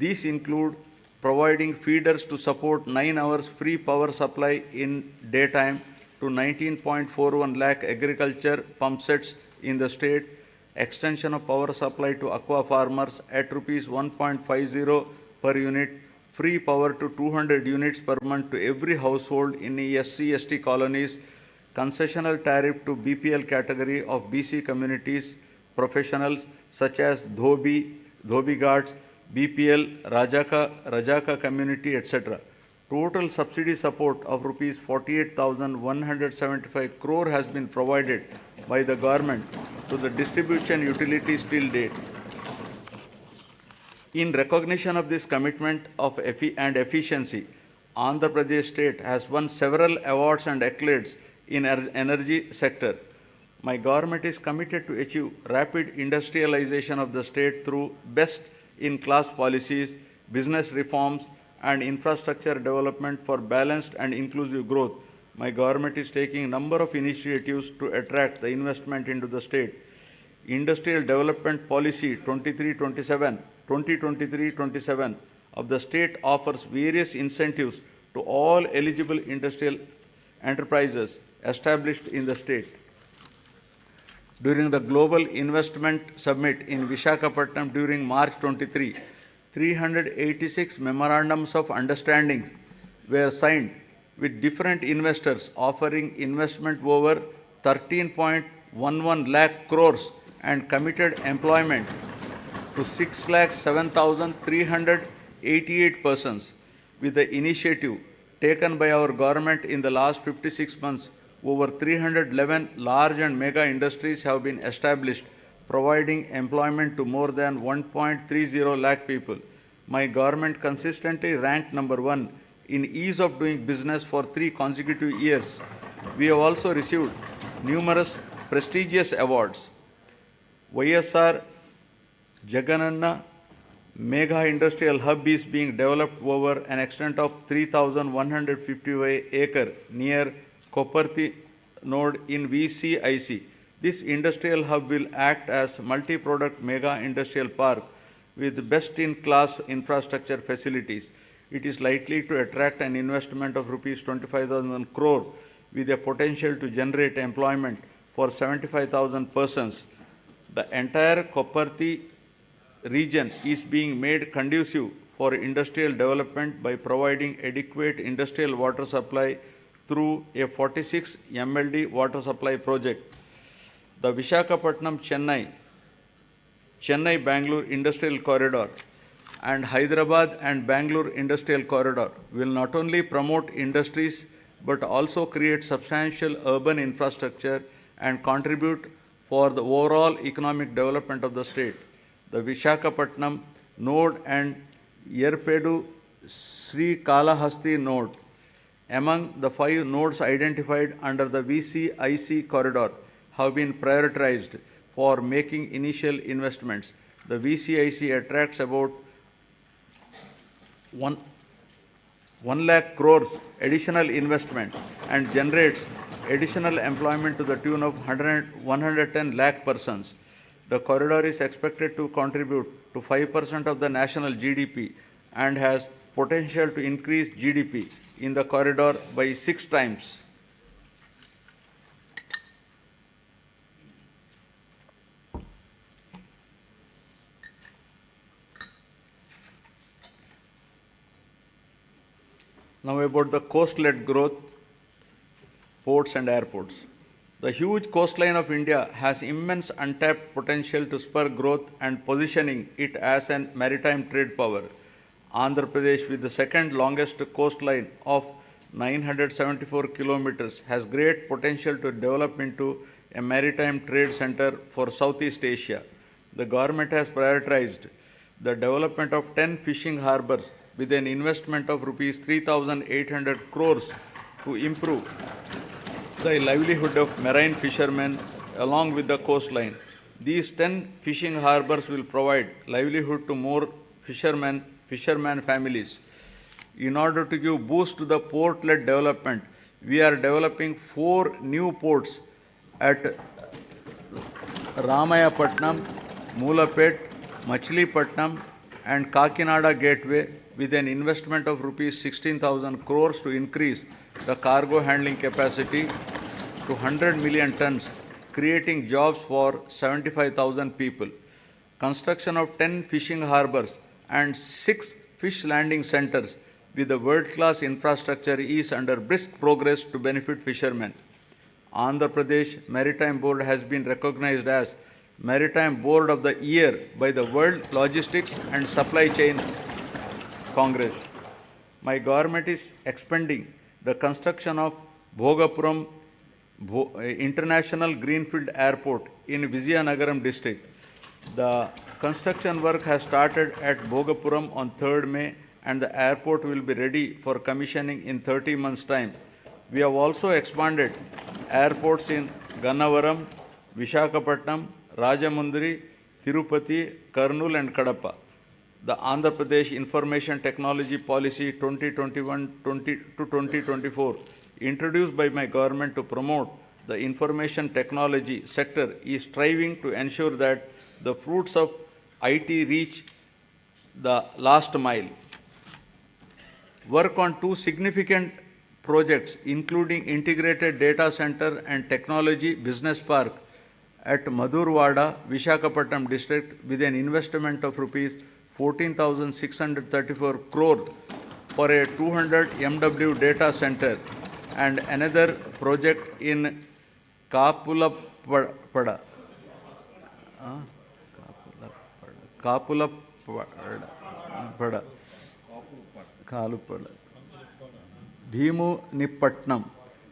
These include providing feeders to support 9 hours free power supply in daytime to 19.41 lakh agriculture pump sets in the state, extension of power supply to aqua farmers at rupees 1.50 per unit, free power to 200 units per month to every household in SC/ST colonies, concessional tariff to BPL category of BC communities, professionals such as Dhobi guards, BPL, Rajaka community, etc. Total subsidy support of rupees 48,175 crore has been provided by the government to the distribution utilities till date. In recognition of this commitment and efficiency, Andhra Pradesh state has won several awards and accolades in energy sector. My government is committed to achieve rapid industrialization of the state through best-in-class policies, business reforms, and infrastructure development for balanced and inclusive growth. My government is taking a number of initiatives to attract the investment into the state. Industrial Development Policy 2023-27 of the state offers various incentives to all eligible industrial enterprises established in the state. During the Global Investment Summit in Visakhapatnam during March 23, 386 memorandums of understanding were signed with different investors offering investment over 13.11 lakh crores and committed employment to 6,07,388 persons. With the initiative taken by our government in the last 56 months, over 311 large and mega industries have been established, providing employment to more than 1.30 lakh people. My government consistently ranked number 1 in ease of doing business for 3 consecutive years. We have also received numerous prestigious awards. YSR Jagananna Mega Industrial Hub is being developed over an extent of 3,155 acre near Koparthi node in VCIC. This industrial hub will act as multi-product mega industrial park with best-in-class infrastructure facilities. It is likely to attract an investment of rupees 25,000 crore with a potential to generate employment for 75,000 persons. The entire Koparthi region is being made conducive for industrial development by providing adequate industrial water supply through a 46 MLD water supply project. The Chennai-Bangalore Industrial Corridor and Hyderabad and Bangalore Industrial Corridor will not only promote industries but also create substantial urban infrastructure and contribute for the overall economic development of the state. The Visakhapatnam node and Yerpedu Sri Kalahasti node, among the 5 nodes identified under the VCIC corridor, have been prioritized for making initial investments. The VCIC attracts about 1 lakh crores additional investment and generates additional employment to the tune of 110 lakh persons. The corridor is expected to contribute to 5% of the national GDP and has potential to increase GDP in the corridor by 6 times. Now about the coast-led growth, ports and airports. The huge coastline of India has immense untapped potential to spur growth and positioning it as a maritime trade power. Andhra Pradesh, with the second longest coastline of 974 kilometers, has great potential to develop into a maritime trade center for Southeast Asia. The government has prioritized the development of 10 fishing harbors with an investment of rupees 3,800 crores to improve the livelihood of marine fishermen along with the coastline. These 10 fishing harbors will provide livelihood to more fishermen families. In order to give boost to the port-led development, we are developing 4 new ports at Ramayapatnam, Moolapet, Machilipatnam and Kakinada Gateway with an investment of rupees 16,000 crores to increase the cargo handling capacity to 100 million tons, creating jobs for 75,000 people. Construction of 10 fishing harbors and 6 fish landing centers with a world-class infrastructure is under brisk progress to benefit fishermen. Andhra Pradesh Maritime Board has been recognized as Maritime Board of the Year by the World Logistics and Supply Chain Congress. My government is expanding the construction of Bhogapuram International Greenfield Airport in Vizianagaram district. The construction work has started at Bhogapuram on 3rd May and the airport will be ready for commissioning in 30 months' time. We have also expanded airports in Gannavaram, Visakhapatnam, Rajamundry, Tirupati, Kurnool and Kadapa. The Andhra Pradesh Information Technology Policy 2021 to 2024, introduced by my government to promote the information technology sector, is striving to ensure that the fruits of IT reach the last mile. Work on 2 significant projects, including integrated data center and technology business park at Madhurwada, Visakhapatnam district, with an investment of rupees 14,634 crore for a 200 MW data center, and another project in Kapulapada, Bhimunipatnam,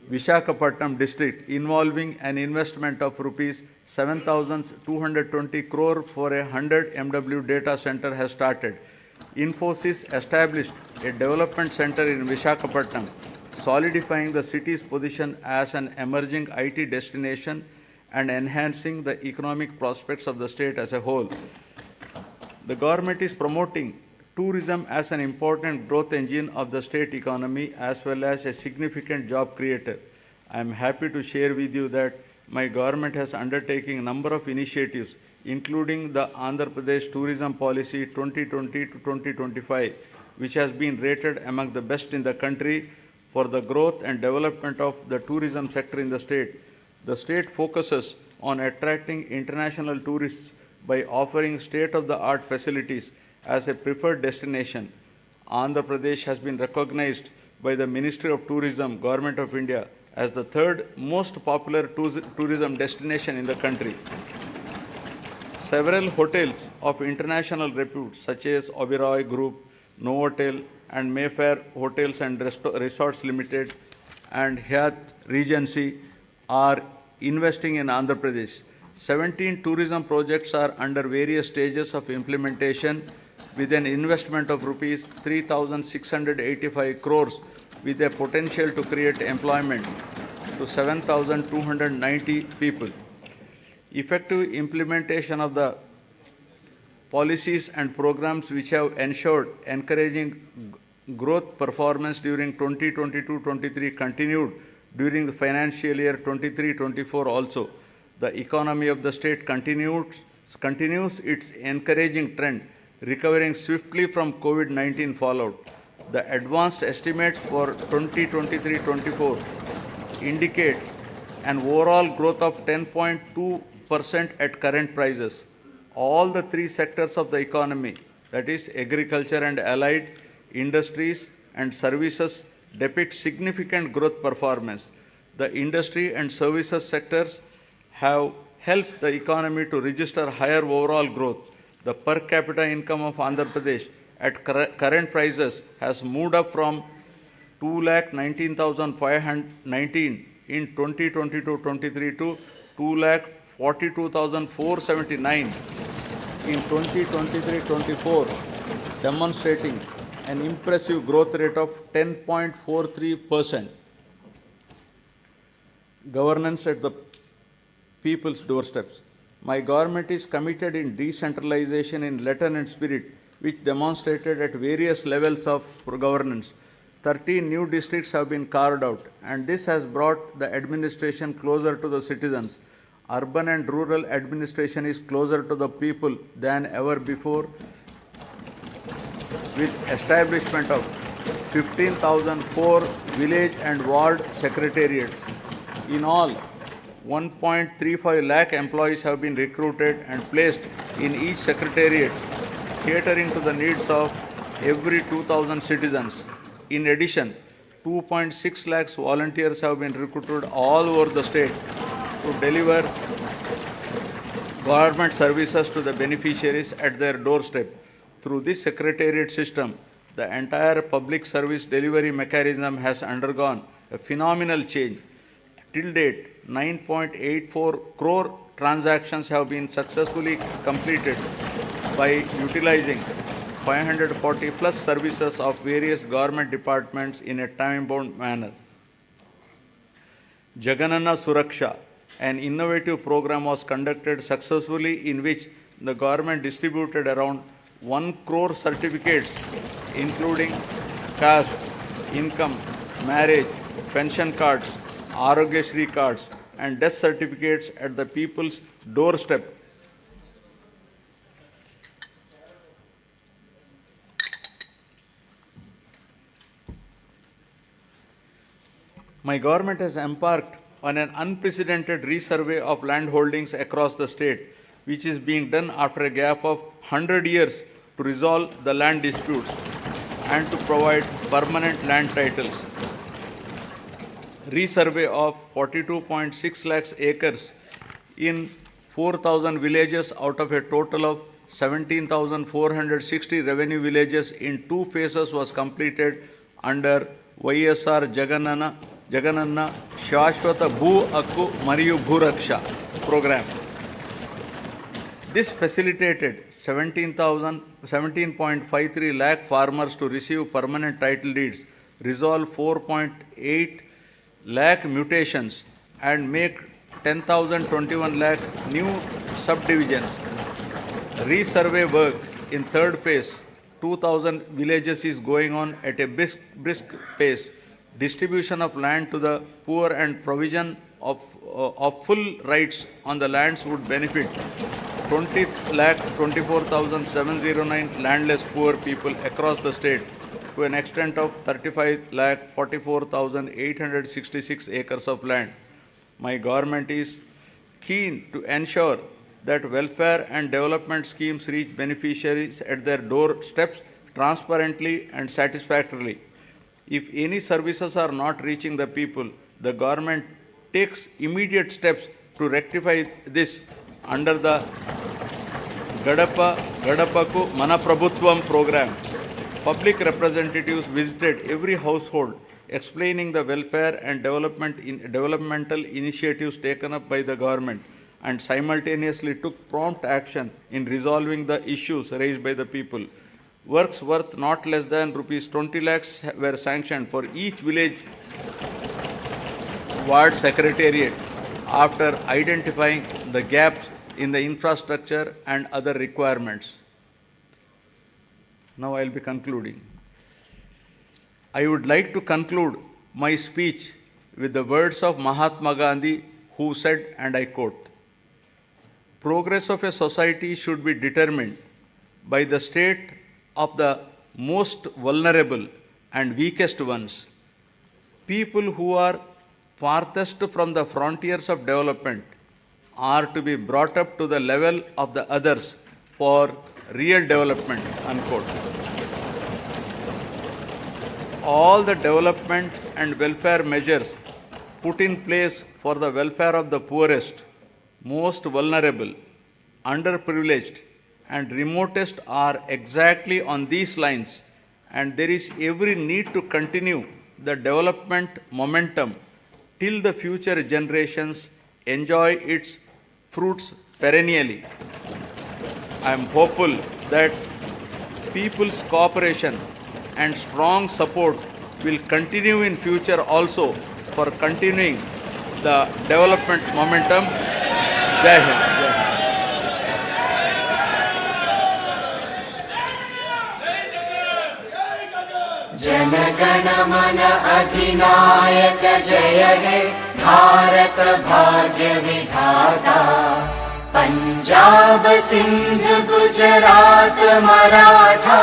Visakhapatnam district, involving an investment of rupees 7,220 crore for a 100 MW data center has started. Infosys established a development center in Visakhapatnam, solidifying the city's position as an emerging IT destination and enhancing the economic prospects of the state as a whole. The government is promoting tourism as an important growth engine of the state economy as well as a significant job creator. I am happy to share with you that my government has undertaken a number of initiatives, including the Andhra Pradesh Tourism Policy 2020 to 2025, which has been rated among the best in the country for the growth and development of the tourism sector in the state. The state focuses on attracting international tourists by offering state-of-the-art facilities as a preferred destination. Andhra Pradesh has been recognized by the Ministry of Tourism, Government of India, as the third most popular tourism destination in the country. Several hotels of international repute such as Oberoi Group, Novotel and Mayfair Hotels and Resorts Limited and Hyatt Regency are investing in Andhra Pradesh. 17 tourism projects are under various stages of implementation with an investment of rupees 3,685 crores with a potential to create employment to 7,290 people. Effective implementation of the policies and programs which have ensured encouraging growth performance during 2022-23 continued during the financial year 23-24 also. The economy of the state continues its encouraging trend, recovering swiftly from COVID-19 fallout. The advanced estimates for 2023-24 indicate an overall growth of 10.2% at current prices. All the three sectors of the economy, that is agriculture and allied industries and services, depict significant growth performance. The industry and services sectors have helped the economy to register higher overall growth. The per capita income of Andhra Pradesh at current prices has moved up from 2,19,519 in 2022-23 to 2,42,479 in 2023-24, demonstrating an impressive growth rate of 10.43%. Governance at the people's doorsteps. My government is committed in decentralization in letter and spirit, which demonstrated at various levels of governance. 13 new districts have been carved out, and this has brought the administration closer to the citizens. Urban and rural administration is closer to the people than ever before, with establishment of 15,004 village and ward secretariats. In all, 1.35 lakh employees have been recruited and placed in each secretariat, catering to the needs of every 2,000 citizens. In addition, 2.6 lakhs volunteers have been recruited all over the state to deliver government services to the beneficiaries at their doorstep. Through this secretariat system, the entire public service delivery mechanism has undergone a phenomenal change. Till date, 9.84 crore transactions have been successfully completed by utilizing 540 plus services of various government departments in a time-bound manner. Jagananna Suraksha, an innovative program, was conducted successfully in which the government distributed around 1 crore certificates including caste, income, marriage, pension cards, Arogyasri cards and death certificates at the people's doorstep. My government has embarked on an unprecedented resurvey of land holdings across the state, which is being done after a gap of 100 years to resolve the land disputes and to provide permanent land titles. Resurvey of 42.6 lakhs acres in 4,000 villages out of a total of 17,460 revenue villages in 2 phases was completed under YSR Jagananna Shashwata Bhu Akku Mariyu Bhuraksha program. This facilitated 17.53 lakh farmers to receive permanent title deeds, resolve 4.8 lakh mutations and make 10,021 lakh new subdivisions. Resurvey work in third phase, 2,000 villages is going on at a brisk pace. Distribution of land to the poor and provision of full rights on the lands would benefit 20,24,709 landless poor people across the state to an extent of 35,44,866 acres of land. My government is keen to ensure that welfare and development schemes reach beneficiaries at their doorsteps transparently and satisfactorily. If any services are not reaching the people, the government takes immediate steps to rectify this under the Gadapaku Mana Prabhutvam program. Public representatives visited every household explaining the welfare and developmental initiatives taken up by the government and simultaneously took prompt action in resolving the issues raised by the people. Works worth not less than rupees 20 lakhs were sanctioned for each village ward secretariat after identifying the gaps in the infrastructure and other requirements. Now I will be concluding. I would like to conclude my speech with the words of Mahatma Gandhi, who said, and I quote, "Progress of a society should be determined by the state of the most vulnerable and weakest ones. People who are farthest from the frontiers of development are to be brought up to the level of the others for real development," unquote. All the development and welfare measures put in place for the welfare of the poorest, most vulnerable, underprivileged, and remotest are exactly on these lines, and there is every need to continue the development momentum till the future generations enjoy its fruits perennially. I am hopeful that people's cooperation and strong support will continue in future also for continuing the development momentum. Jai Hind. Jai Hind. जनगण मन अधिनायक जय हे भारत भाग्य विधाता। पंजाब सिंध गुजरात मराठा